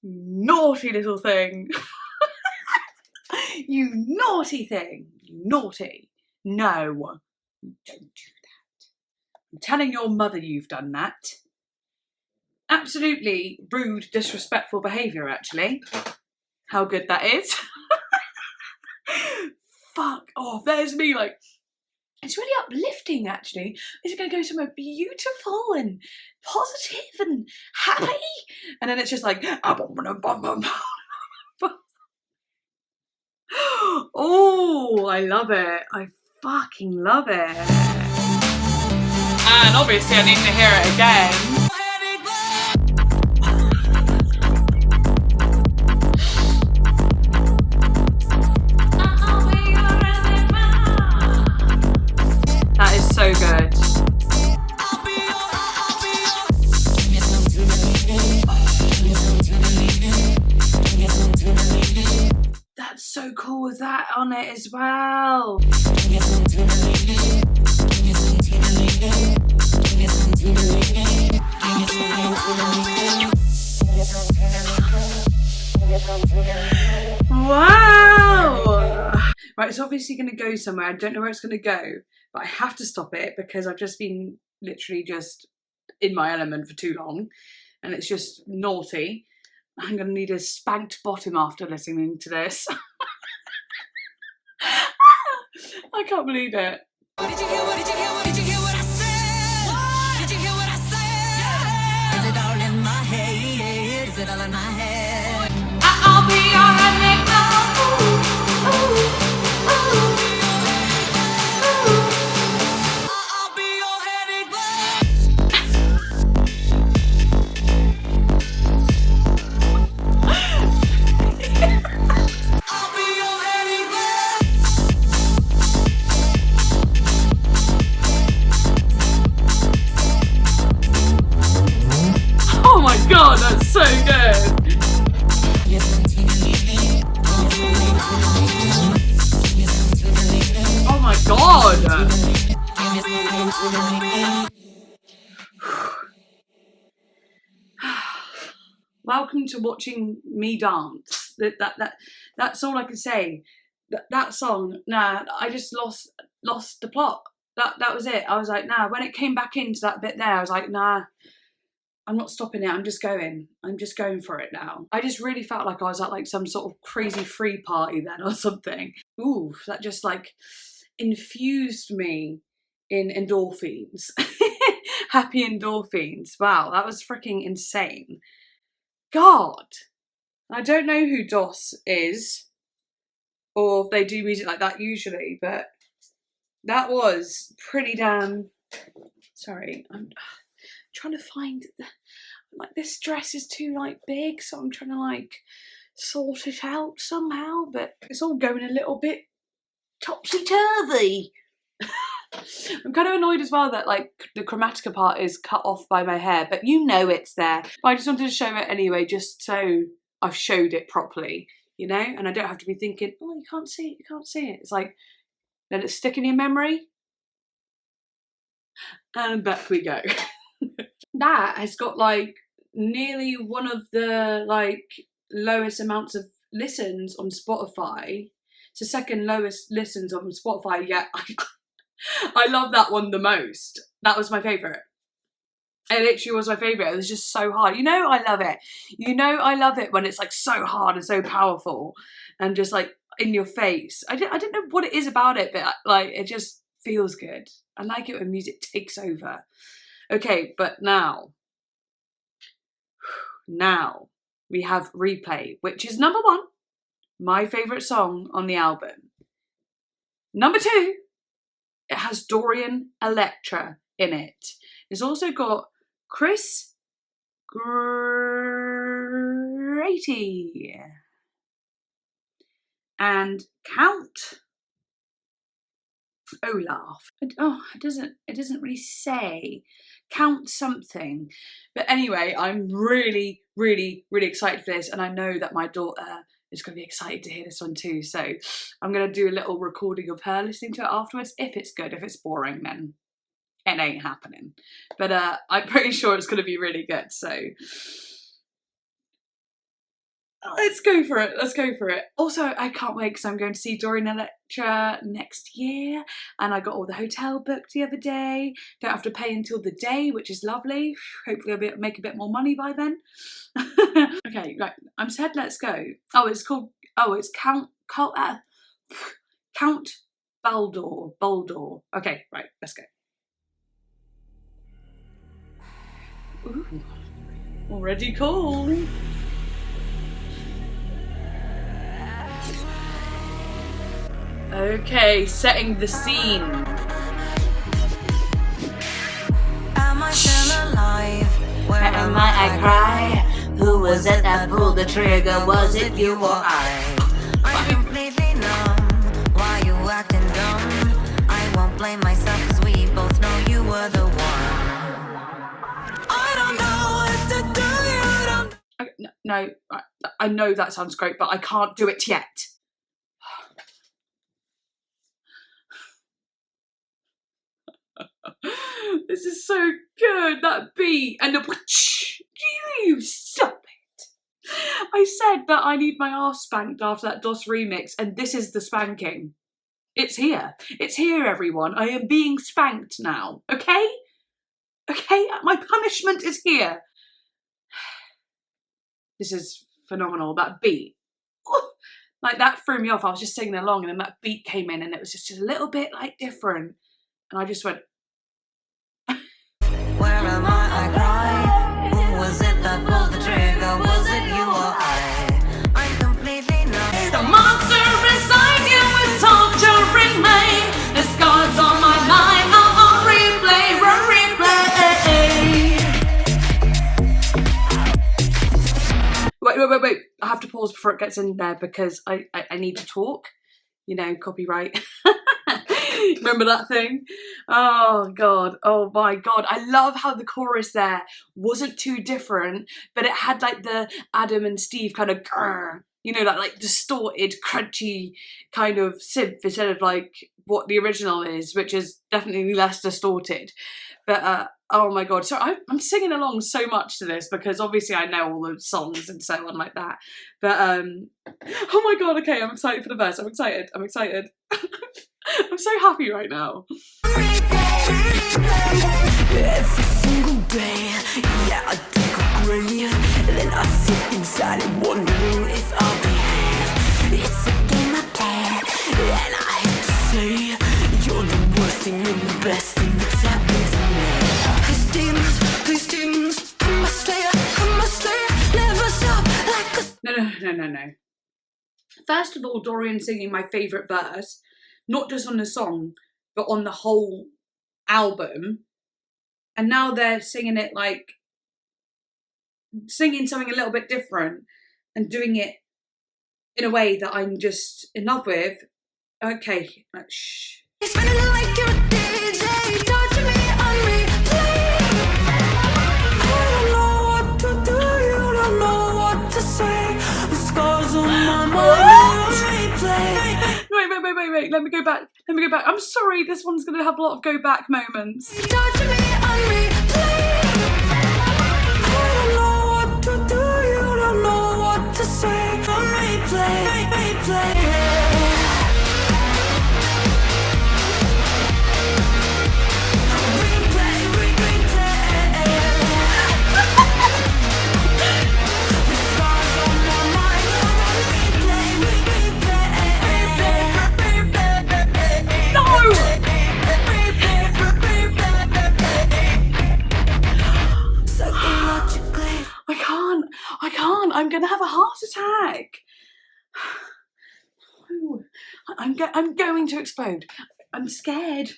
Naughty little thing. You naughty thing. You naughty. No, you don't do that. I'm telling your mother you've done that. Absolutely rude, disrespectful behaviour, actually. How good that is. Fuck off. There's me, like, it's really uplifting, actually. Is it going to go somewhere beautiful and positive and happy? And then it's just like, oh, I love it. I fucking love it. And obviously I need to hear it again. That is so good. That's so cool with that on it as well. Wow! Right, it's obviously going to go somewhere. I don't know where it's going to go, but I have to stop it because I've just been literally just in my element for too long, and it's just naughty. I'm going to need a spanked bottom after listening to this. I can't believe it. Did you hear what I said? Did you hear what I said? Is it all in my head? Is it all in my head? I'll be your enigma. I'll be your enigma. I'll be your enigma. god, that's so good. Oh my god. Welcome to watching me dance. That's all I can say. That song, nah, I just lost the plot. That was it. I was like, nah. When it came back into that bit there, I was like, nah, I'm not stopping it. I'm just going for it now. I just really felt like I was at like some sort of crazy free party then or something. Ooh, that just like infused me in endorphins. Happy endorphins. Wow, that was freaking insane. God. I don't know who DOS is, or if they do music like that usually, but that was pretty damn... Sorry, I'm trying to find... Like, this dress is too, like, big, so I'm trying to, like, sort it out somehow, but it's all going a little bit topsy-turvy. I'm kind of annoyed as well that, like, the chromatica part is cut off by my hair, but you know it's there. But I just wanted to show it anyway, just so I've showed it properly, you know? And I don't have to be thinking, oh, you can't see it, you can't see it. It's like, let it stick in your memory. And back we go. That has got, like, nearly one of the, like, lowest amounts of listens on Spotify. It's the second lowest listens on Spotify, yet I love that one the most. That was my favourite. It literally was my favourite. It was just so hard. You know I love it. You know I love it when it's like so hard and so powerful and just like in your face. I don't know what it is about it, but like it just feels good. I like it when music takes over. Okay, but now we have Replay, which is number 1, my favourite song on the album. Number 2, it has Dorian, Electra in it. It's also got Chris Grady and Count Olaf. Oh, it doesn't really say. Count something. But anyway, I'm really, really, really excited for this, and I know that my daughter is going to be excited to hear this one too. So I'm going to do a little recording of her listening to it afterwards. If it's good, if it's boring, then it ain't happening. But I'm pretty sure it's going to be really good. So let's go for it. Let's go for it. Also, I can't wait because I'm going to see Dorian Electra next year. And I got all the hotel booked the other day. Don't have to pay until the day, which is lovely. Hopefully I'll make a bit more money by then. Okay, right. I'm said let's go. Oh, it's called... Oh, it's Count Baldur. Okay, right. Let's go. Ooh. Already cool. Okay, setting the scene. Am I still alive? Where am I cry? Who was it that pulled the trigger? Was it you or I? I'm completely numb. Why you acting dumb? I won't blame myself cause we both know you were the one. I don't know what to do. No, I know that sounds great, but I can't do it yet. This is so good, that beat and the you stop it. I said that I need my arse spanked after that DOS remix, and this is the spanking. It's here. It's here, everyone. I am being spanked now. Okay? Okay? My punishment is here. This is phenomenal. That beat. Oh, like that threw me off. I was just singing along and then that beat came in and it was just a little bit like different. And I just went, where am I cry? Who was it that pulled the trigger? Was it you or I? I'm completely numb. The monster inside you is torturing me. The scars on my mind are on replay, Wait. I have to pause before it gets in there because I need to talk. You know, copyright. Remember that thing? Oh god, oh my god. I love how the chorus there wasn't too different, but it had like the Adam and Steve kind of grrr, you know, that like distorted, crunchy kind of synth instead of like what the original is, which is definitely less distorted. But oh my god, so I'm singing along so much to this because obviously I know all the songs and so on like that. But oh my god, okay, I'm excited for the verse. I'm excited. I'm I'm so happy right now. Every single day, yeah, I dig a grave, and then I sit inside and wondering if I'll behave. It's a game I play, and I hate to say, you're the worst thing and the best thing that's happened to me. These demons, I'm a slayer, never stop like a... No. First of all, Dorian singing my favourite verse, not just on the song, but on the whole album. And now they're singing it like, singing something a little bit different and doing it in a way that I'm just in love with. Okay, shh. Spinning like you're a DJ, touching me on replay. I don't know what to do, you don't know what to say. The scars on my mind replay. Wait, let me go back. I'm sorry, this one's gonna have a lot of go back moments. Touching me on replay. I don't know what to do, you don't know what to say. On replay. I can't. I'm gonna have a heart attack. I'm going to explode. I'm scared.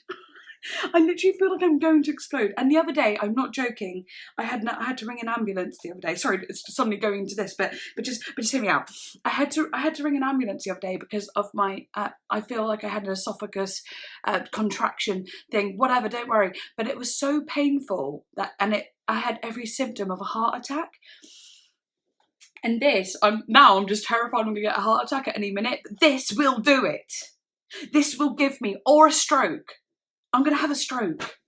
I literally feel like I'm going to explode. And the other day, I'm not joking, I had to ring an ambulance the other day. Sorry, it's suddenly going into this, but just hear me out. I had to ring an ambulance the other day because of my I feel like I had an esophagus contraction thing. Whatever, don't worry. But it was so painful that I had every symptom of a heart attack. And this, I'm just terrified I'm gonna get a heart attack at any minute. But this will do it. This will give me, or a stroke. I'm gonna have a stroke.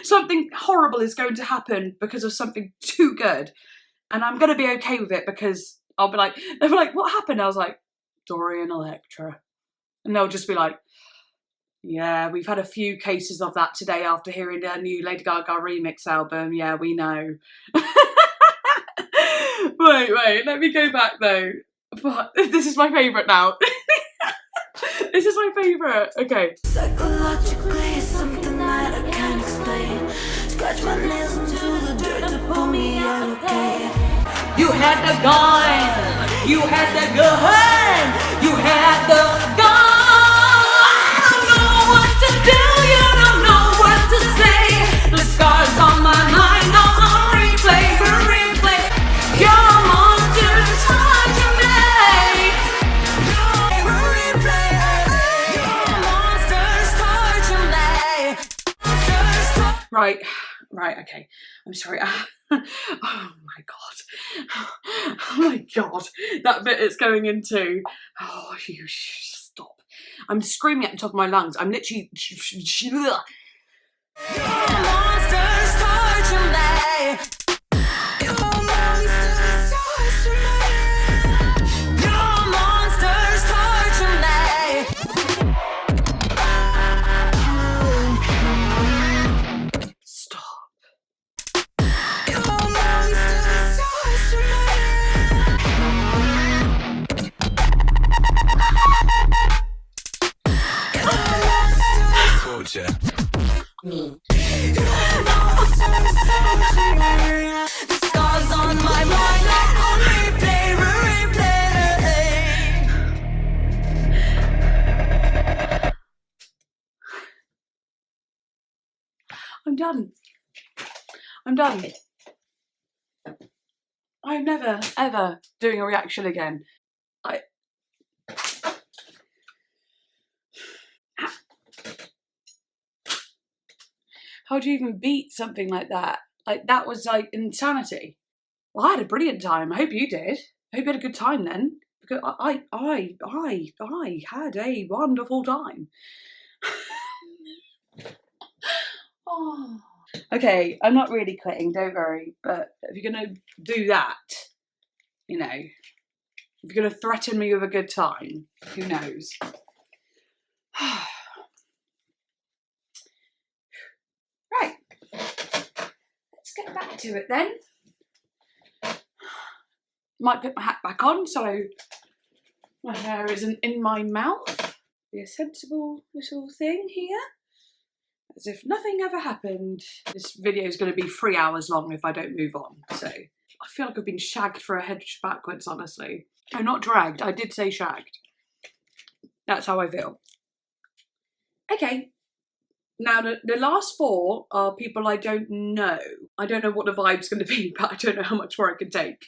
Something horrible is going to happen because of something too good. And I'm gonna be okay with it because they'll be like, what happened? I was like, Dorian, Electra. And they'll just be like, yeah, we've had a few cases of that today after hearing their new Lady Gaga remix album. Yeah, we know. Wait, let me go back though. But this is my favourite now. This is my favourite. Okay. Psychologically, it's something that I can't explain. Scratch my nails into the dirt to pull me out, okay? You had the gun, you had the gun, you had the gun. I don't know what to do, you don't know what to say. The scars on my mind are on replay, replay. Your monsters haunting me. Replay. Your monsters torture me. Right, okay. I'm sorry. Oh my god. That bit it's going into. Oh, you stop. I'm screaming at the top of my lungs. I'm literally. Your monsters torture me. Your monsters torture me. Your monsters torture me. Stop. Your monsters torture me. Torture. Me. Your monsters torture me. The scars on my mind are on replay, replay. I'm done. I'm never, ever doing a reaction again. How do you even beat something like that? Like, that was like insanity. Well, I had a brilliant time. I hope you did. I hope you had a good time then. Because I had a wonderful time. Oh. Okay, I'm not really quitting, don't worry. But if you're going to do that, you know, if you're going to threaten me with a good time, who knows? Right, let's get back to it then. Might put my hat back on so my hair isn't in my mouth. Be a sensible little thing here. As if nothing ever happened. This video is going to be 3 hours long if I don't move on. So I feel like I've been shagged for a head backwards, honestly. No, not dragged. I did say shagged. That's how I feel. Okay. Now, the last 4 are people I don't know. I don't know what the vibe's going to be, but I don't know how much more I can take.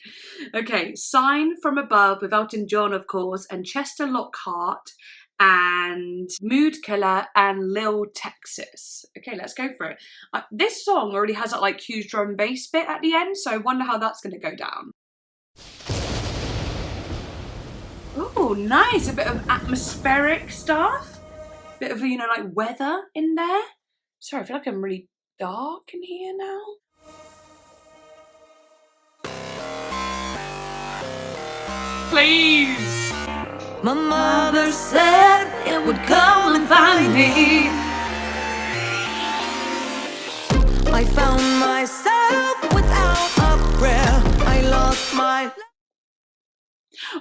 Okay, Sine from Above with Elton John, of course, and Chester Lockhart, and Mood Killer, and Lil Texas. Okay, let's go for it. This song already has that like huge drum and bass bit at the end, so I wonder how that's going to go down. Oh, nice. A bit of atmospheric stuff. Bit of, you know, like weather in there. Sorry, I feel like I'm really dark in here now. Please. My mother said it would come and find me. I found myself without a prayer. I lost my...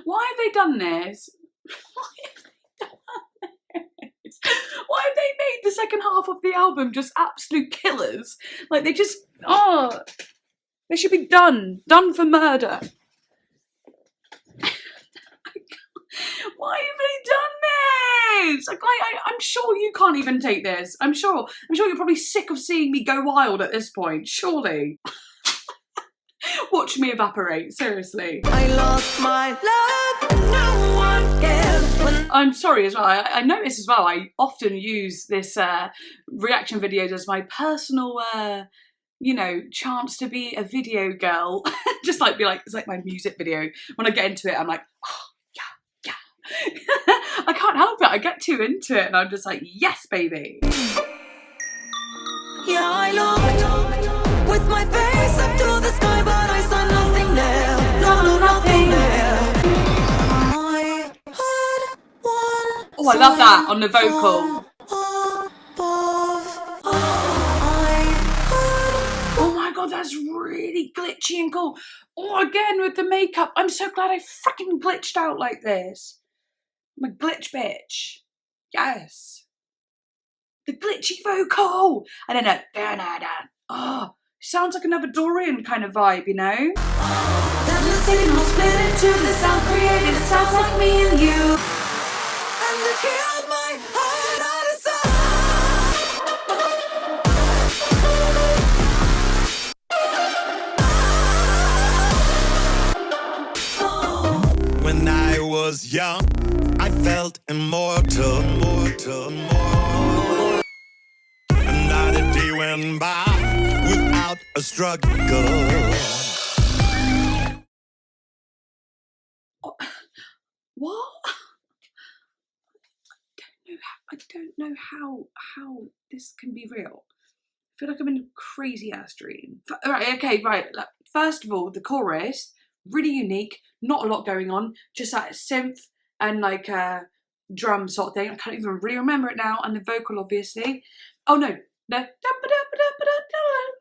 Why have they done this? Why have they made the second half of the album just absolute killers? Like, they just, oh, they should be done for murder. Why have they done this? Like, I'm sure you can't even take this. I'm sure you're probably sick of seeing me go wild at this point, surely. Watch me evaporate, seriously. I lost my love and no one cares. I'm sorry as well, I notice as well, I often use this reaction videos as my personal, you know, chance to be a video girl. Just like be like, it's like my music video. When I get into it, I'm like, oh, yeah. I can't help it, I get too into it and I'm just like, yes, baby. Yeah, I looked with my face up to the sky, but I saw nothing there. No, nothing there. I heard one. Oh, I love that on the vocal. Oh my god, that's really glitchy and cool. Oh, again with the makeup. I'm so glad I freaking glitched out like this. I'm a glitch bitch. Yes. The glitchy vocal. And then oh, sounds like another Dorian kind of vibe, you know? Then the signal split into the sound created. It sounds like me and you. And it killed my heart out of sight. When I was young, I felt immortal. And not a day went by without a struggle. What? I don't know how this can be real. I feel like I'm in a crazy ass dream. Right, okay, right. First of all, the chorus, really unique, not a lot going on, just that synth and like a drum sort of thing. I can't even really remember it now, and the vocal obviously. Oh no,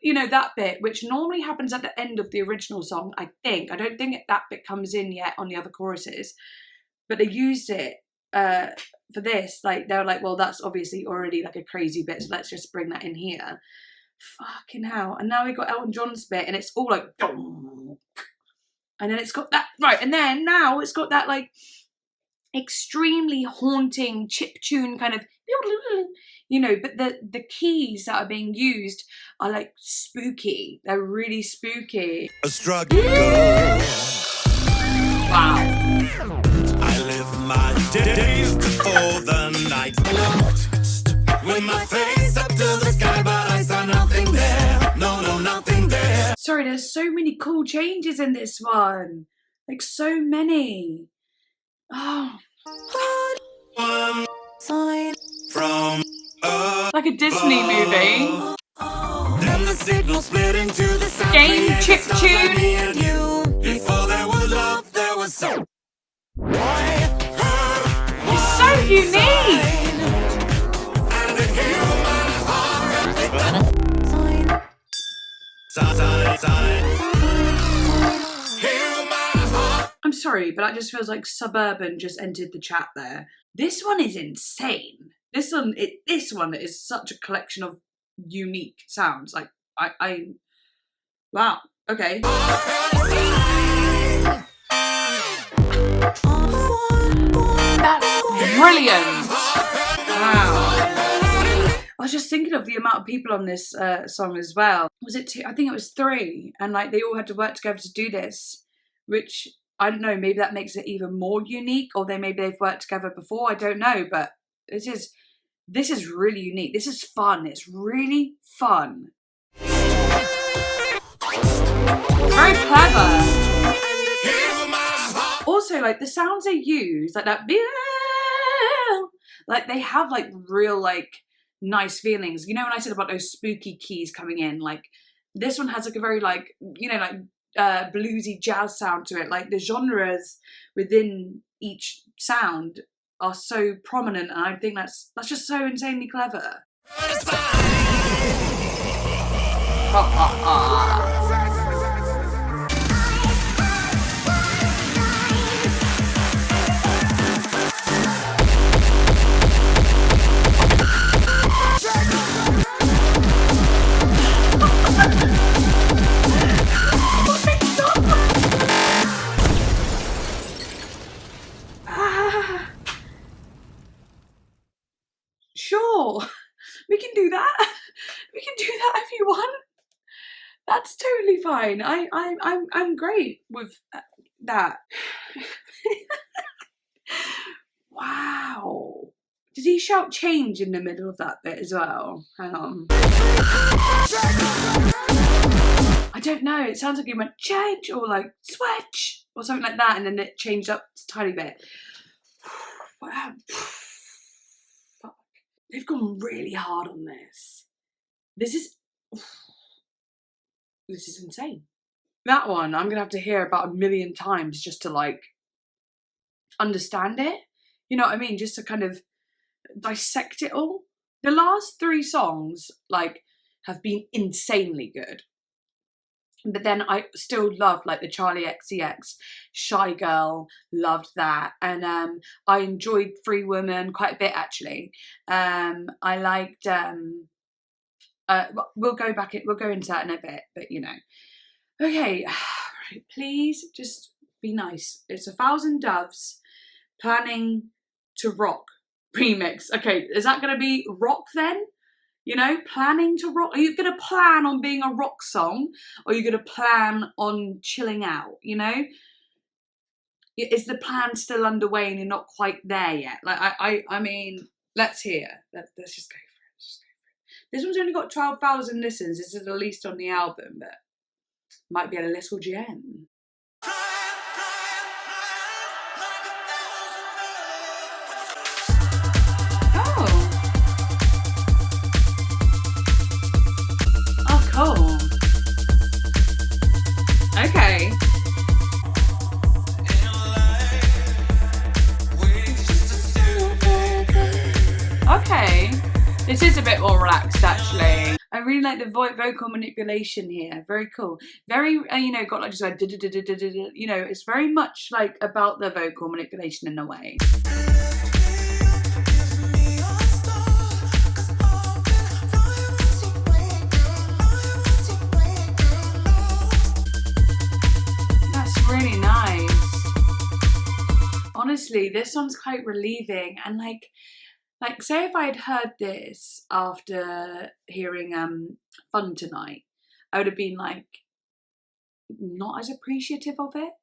you know, that bit, which normally happens at the end of the original song, I think. I don't think that bit comes in yet on the other choruses, but they used it for this. Like, they were like, well, that's obviously already like a crazy bit, so let's just bring that in here. Fucking hell. And now we got Elton John's bit, and it's all like, boom. And then it's got that, right, and then now it's got that like extremely haunting chiptune kind of, you know, but the keys that are being used are like spooky. They're really spooky. A struggle. Wow. I live my days before the night. With my face up to the sky, but I saw nothing Sorry, there's so many cool changes in this one. Like, so many. Oh. From Like a Disney movie. then the signal split into the sound. Game chip tune. Me and you. Before there was love, there was so. It's so unique. And it healed my heart. Sign. Heal my heart. I'm sorry, but that just feels like Suburban just entered the chat there. This one is insane. This one is such a collection of unique sounds. Like, wow, okay. That's brilliant. Wow. I was just thinking of the amount of people on this song as well. Was it 2? I think it was 3. And like they all had to work together to do this, which I don't know, maybe that makes it even more unique, or maybe they've worked together before, I don't know, but this is really unique. This is fun. It's really fun. Very clever. Also, like the sounds they use, like that, like they have like real like nice feelings. You know when I said about those spooky keys coming in, like this one has like a very like, you know, like bluesy jazz sound to it. Like the genres within each sound are so prominent, and I think that's just so insanely clever. Sure, we can do that. We can do that if you want. That's totally fine. I'm great with that. Wow. Did he shout change in the middle of that bit as well? Hang on. I don't know. It sounds like he went change or like switch or something like that, and then it changed up a tiny bit. Wow. They've gone really hard on this. This is insane. That one I'm gonna have to hear about 1,000,000 times just to like understand it. You know what I mean? Just to kind of dissect it all. The last 3 songs like have been insanely good. But then I still love like the Charli XCX, SHYGIRL, loved that. And I enjoyed Free Woman quite a bit actually. I liked, we'll go into that in a bit, but you know. Okay, please just be nice. It's 1,000 Doves, Planning to Rock remix. Okay, is that gonna be rock then? You know, planning to rock. Are you going to plan on being a rock song, or are you going to plan on chilling out, you know? Is the plan still underway and you're not quite there yet? Like, I mean, let's hear. Let's just go for it. This one's only got 12,000 listens. This is the least on the album, but might be a little gem. Cool. Okay. Okay. This is a bit more relaxed actually. I really like the vocal manipulation here. Very cool. Very, you know, got like just like, you know, it's very much like about the vocal manipulation in a way. Really nice. Honestly, this song's quite relieving, and like say if I had heard this after hearing Fun Tonight, I would have been like not as appreciative of it.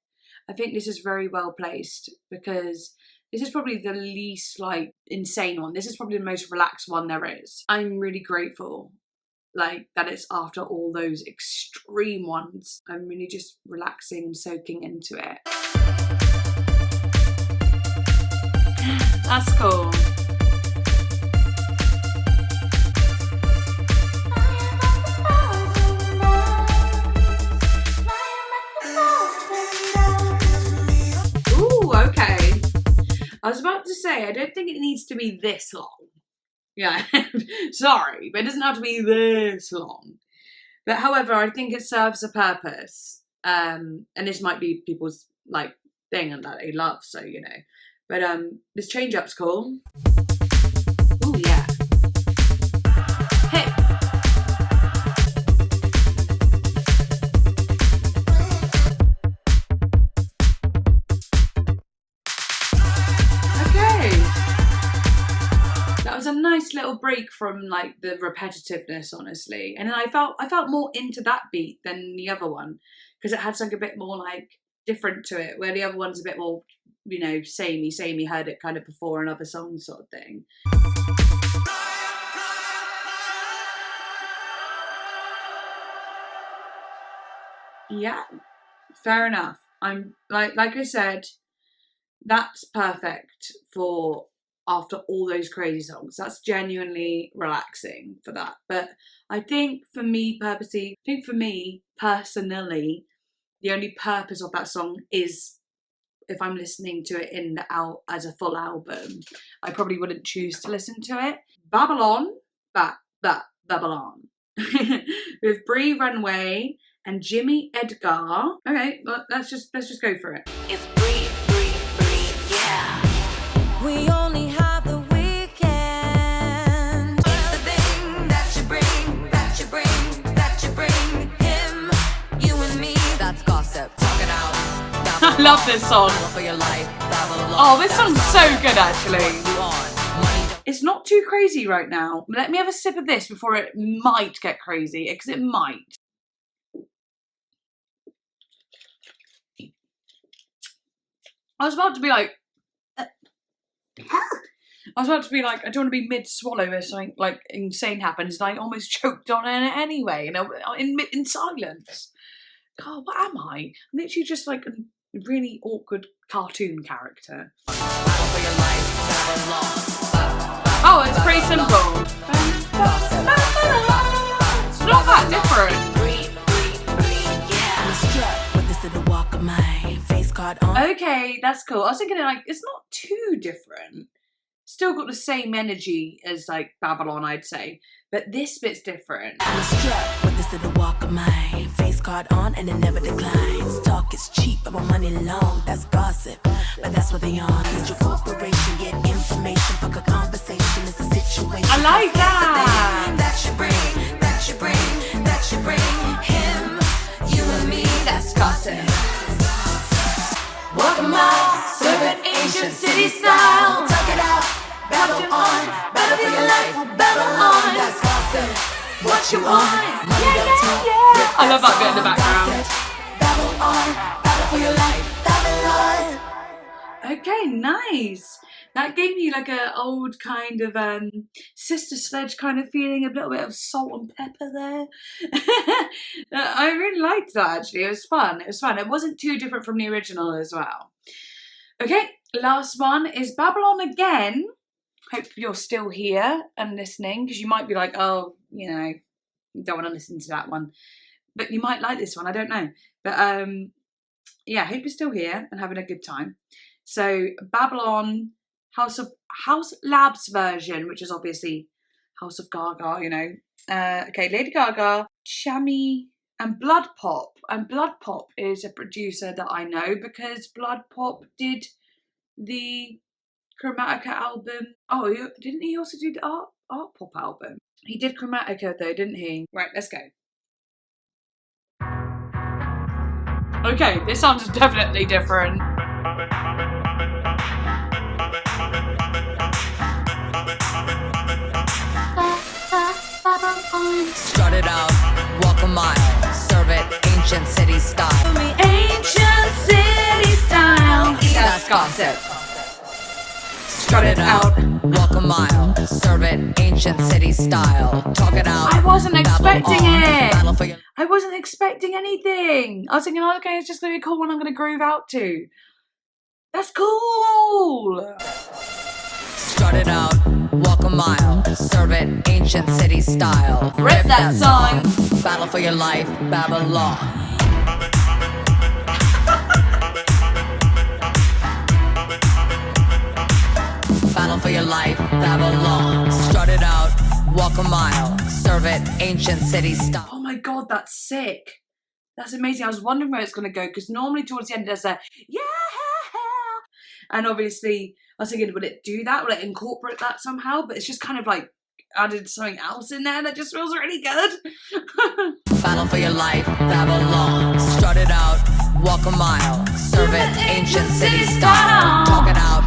I think this is very well placed because this is probably the least like insane one. This is probably the most relaxed one there is. I'm really grateful like that it's after all those extreme ones. I'm really just relaxing and soaking into it. That's cool. Ooh, okay. I was about to say, I don't think it needs to be this long. Yeah, sorry, but it doesn't have to be this long. But however, I think it serves a purpose. And this might be people's like thing and that they love, so you know. But this change up's cool. Ooh, yeah. Hey. Okay. That was a nice little break from like the repetitiveness, honestly. And then I felt more into that beat than the other one because it had something a bit more like different to it, where the other one's a bit more, you know, samey, heard it kind of before in other songs sort of thing. Yeah, fair enough. I'm like I said, that's perfect for after all those crazy songs. That's genuinely relaxing for that. But I think for me personally, the only purpose of that song is if I'm listening to it as a full album. I probably wouldn't choose to listen to it. Babylon, Babylon, with Bree Runway and Jimmy Edgar. Okay, well, let's just go for it. It's Bree, yeah. We only have the weekend. It's the thing that you bring him, you and me. That's gossip. Talk it out. I love this song. Oh, this song's so good, actually. It's not too crazy right now. Let me have a sip of this before it might get crazy, because it might. I was about to be like, I don't want to be mid-swallow if something like insane happens, and I almost choked on it anyway, you know, in silence. God, what am I? I'm literally just like a really awkward cartoon character. Oh, it's pretty simple. It's not that different. Okay, that's cool. I was thinking like it's not too different. Still got the same energy as like Babylon, I'd say, but this bit's different. I'm strapped with this little walk of mine. Face card on and it never declines. Talk is cheap, but my money long. That's gossip, but that's what they on. Need your corporation, get information. Fuck a conversation, it's a situation. I like that. That you bring him, you and me. That's gossip. Walk a mile, serve an ancient city style. Tuck it out, battle on, battle for your life, battle on. That's gossip. What you want? Yeah. I love that bit in the background. Battle on, battle for your life, Babylon. Okay, nice. That gave me like a old kind of Sister Sledge kind of feeling, a little bit of salt and pepper there. I really liked that actually. It was fun. It wasn't too different from the original as well. Okay, last one is Babylon again. Hope you're still here and listening, because you might be like, oh, you know, you don't want to listen to that one. But you might like this one, I don't know. But yeah, hope you're still here and having a good time. So Babylon, House Labs version, which is obviously House of Gaga, you know. Okay, Lady Gaga, Shami, and Blood Pop. And Blood Pop is a producer that I know because Blood Pop did the Chromatica album. Oh, didn't he also do the Art Pop album? He did Chromatica though, didn't he? Right, let's go. Okay, this sounds definitely different. Started out, walk a mile, serve it ancient city style. Ancient city style. That's gossip. Strut it out, walk a mile, serve it ancient city style. Talk it out. I wasn't expecting it. Battle for your I wasn't expecting anything. I was thinking, oh, okay, it's just going to be a cool one I'm going to groove out to. That's cool. Strut it out, walk a mile, serve it ancient city style. Rip that song. Battle for your life, Babylon. Battle for your life, Babylon. Strut it out, walk a mile, serve it ancient city style. Oh my God, that's sick. That's amazing. I was wondering where it's going to go because normally towards the end there's a yeah. And obviously I was thinking, would it do that? Will it incorporate that somehow? But it's just kind of like added something else in there that just feels really good. Battle for your life, Babylon. Strut it out, walk a mile, serve it ancient city style. Talk it out,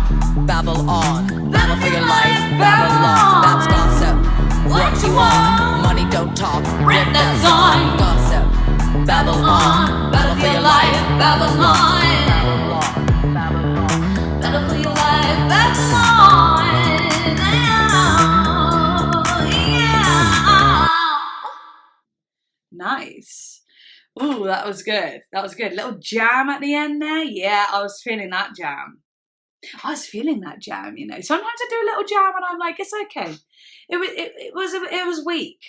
babble on. Battle for your life, Babylon. That's gossip. What you want? Money don't talk. Rip that song. Gossip. Babble on. Battle for your life, Babylon. Battle for your life, Babylon. Nice. Ooh, that was good. That was good. Little jam at the end there. Yeah, I was feeling that jam. I was feeling that jam, you know. Sometimes I do a little jam and I'm like, it's okay. It was weak.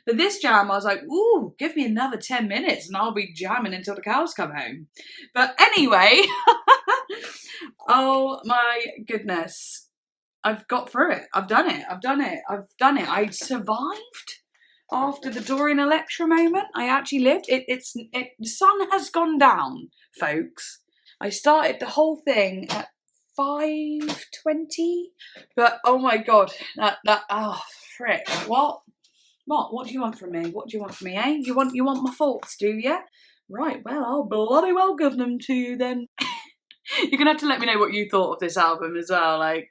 But this jam, I was like, ooh, give me another 10 minutes and I'll be jamming until the cows come home. But anyway, oh my goodness. I've got through it. I've done it. I survived after the Dorian Electra moment. I actually lived. The sun has gone down, folks. I started the whole thing at 5:20, but oh my God, oh frick, what do you want from me? What do you want from me, eh? You want my thoughts, do you? Right, well, I'll bloody well give them to you then. You're gonna have to let me know what you thought of this album as well. Like,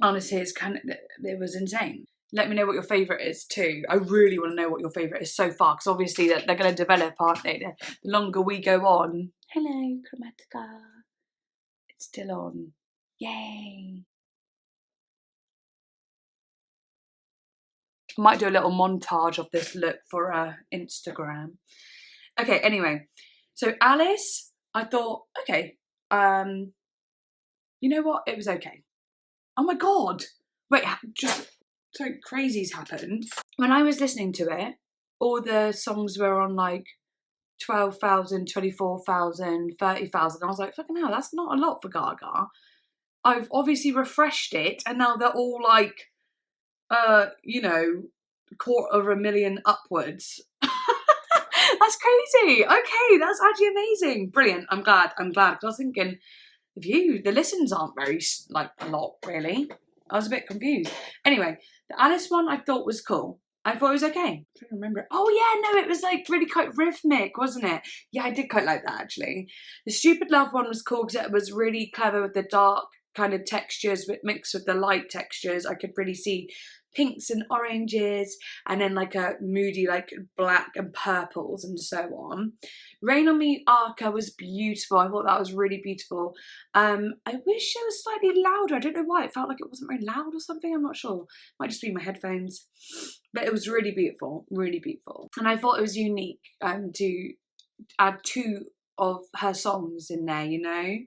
honestly, it was insane. Let me know what your favourite is too. I really want to know what your favourite is so far, because obviously they're going to develop, aren't they? The longer we go on. Hello, Chromatica. It's still on. Yay. I might do a little montage of this look for Instagram. Okay, anyway. So Alice, I thought, okay, you know what? It was okay. Oh my God. Wait, just something crazy's happened. When I was listening to it, all the songs were on like 12,000, 24,000, 30,000. I was like, fucking hell, that's not a lot for Gaga. I've obviously refreshed it and now they're all like, you know, 250,000 upwards. That's crazy. Okay, that's actually amazing. Brilliant. I'm glad. Because I was thinking, the listens aren't very, like, a lot, really. I was a bit confused. Anyway, the Alice one I thought was cool. I thought it was okay. I don't remember it. Oh yeah, no, it was like really quite rhythmic, wasn't it? Yeah, I did quite like that actually. The Stupid Love one was cool because it was really clever with the dark kind of textures mixed with the light textures. I could really see pinks and oranges and then like a moody like black and purples and so on. Rain on Me ARCA was beautiful. I thought that was really beautiful. I wish it was slightly louder. I don't know why. It felt like it wasn't very loud or something. I'm not sure. Might just be my headphones. But it was really beautiful. Really beautiful. And I thought it was unique to add 2 of her songs in there, you know,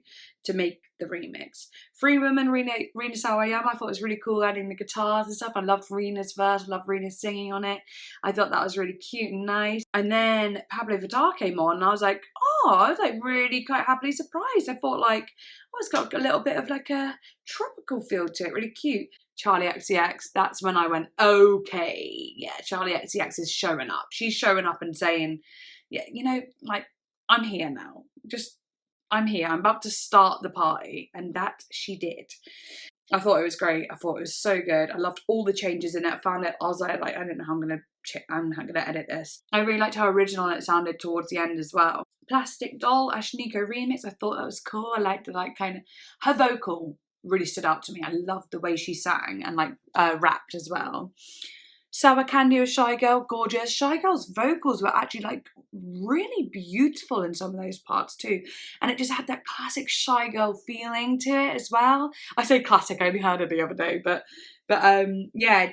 to make the remix. Free Woman, Rena Sawayama, I thought it was really cool adding the guitars and stuff. I loved Rena's verse, I loved Rena singing on it. I thought that was really cute and nice. And then Pablo Vittar came on and I was like, oh, I was like really quite happily surprised. I thought like, oh, it's got a little bit of like a tropical feel to it, really cute. Charli XCX, that's when I went, okay, yeah, Charli XCX is showing up. She's showing up and saying, yeah, you know, like, I'm here now. I'm here. I'm about to start the party. And that she did. I thought it was great. I thought it was so good. I loved all the changes in it. I found it, I was like, I don't know how I'm going to edit this. I really liked how original it sounded towards the end as well. Plastic Doll, Ashniko remix. I thought that was cool. I liked the like kind of, her vocal really stood out to me. I loved the way she sang and like rapped as well. Sour Candy with SHYGIRL, gorgeous. SHYGIRL's vocals were actually like really beautiful in some of those parts too. And it just had that classic SHYGIRL feeling to it as well. I say classic, I only heard it the other day, but yeah,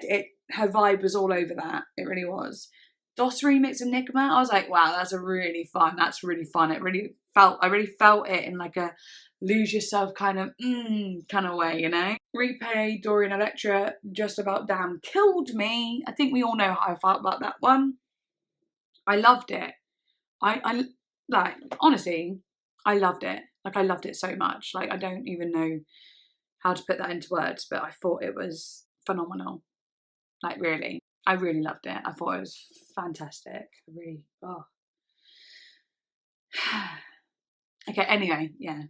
her vibe was all over that. It really was. DOS remix Enigma, I was like, wow, that's really fun. I really felt it in like a lose yourself kind of way, you know. Replay Dorian Electra, just about damn killed me. I think we all know how I felt about that one. I loved it. I like, honestly, I loved it. Like, I loved it so much. Like, I don't even know how to put that into words, but I thought it was phenomenal. Like, really, I really loved it. I thought it was fantastic. I really, oh. Okay, anyway, yeah.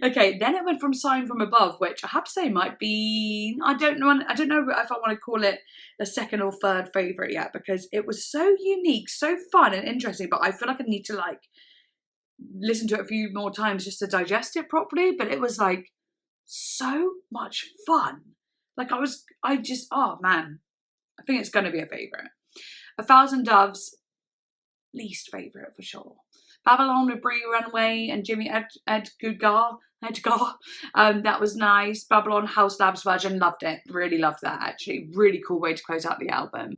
Okay, then it went from Sign from Above, which I have to say might be, I don't know if I want to call it a second or third favourite yet, because it was so unique, so fun and interesting, but I feel like I need to like listen to it a few more times just to digest it properly. But it was like so much fun. Like oh man, I think it's going to be a favourite. 1,000 Doves, least favourite for sure. Babylon with Brie Runway and Jimmy Edgar. That was nice. Babylon House Labs version, loved it. Really loved that actually. Really cool way to close out the album.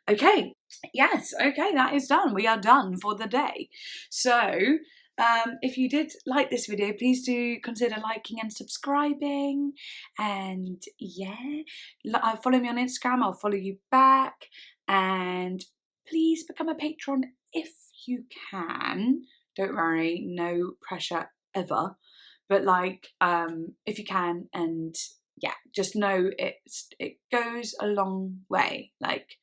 Okay, yes, okay, that is done. We are done for the day. So, if you did like this video, please do consider liking and subscribing. And yeah, follow me on Instagram. I'll follow you back. And please become a patron if you can. Don't worry, no pressure ever. But like, if you can, and yeah, just know it goes a long way. Like,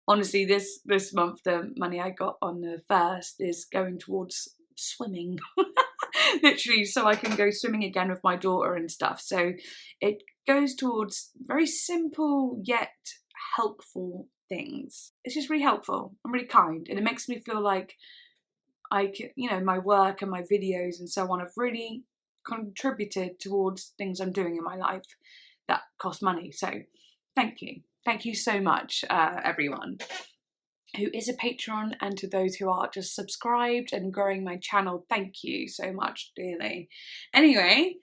honestly, this month the money I got on the 1st is going towards swimming. Literally, so I can go swimming again with my daughter and stuff. So it goes towards very simple yet helpful things. It's just really helpful and really kind, and it makes me feel like I can, you know, my work and my videos and so on have really contributed towards things I'm doing in my life that cost money. So thank you so much, everyone who is a patron, and to those who are just subscribed and growing my channel, thank you so much, dearly. Anyway,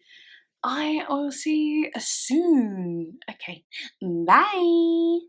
I will see you soon. Okay, bye.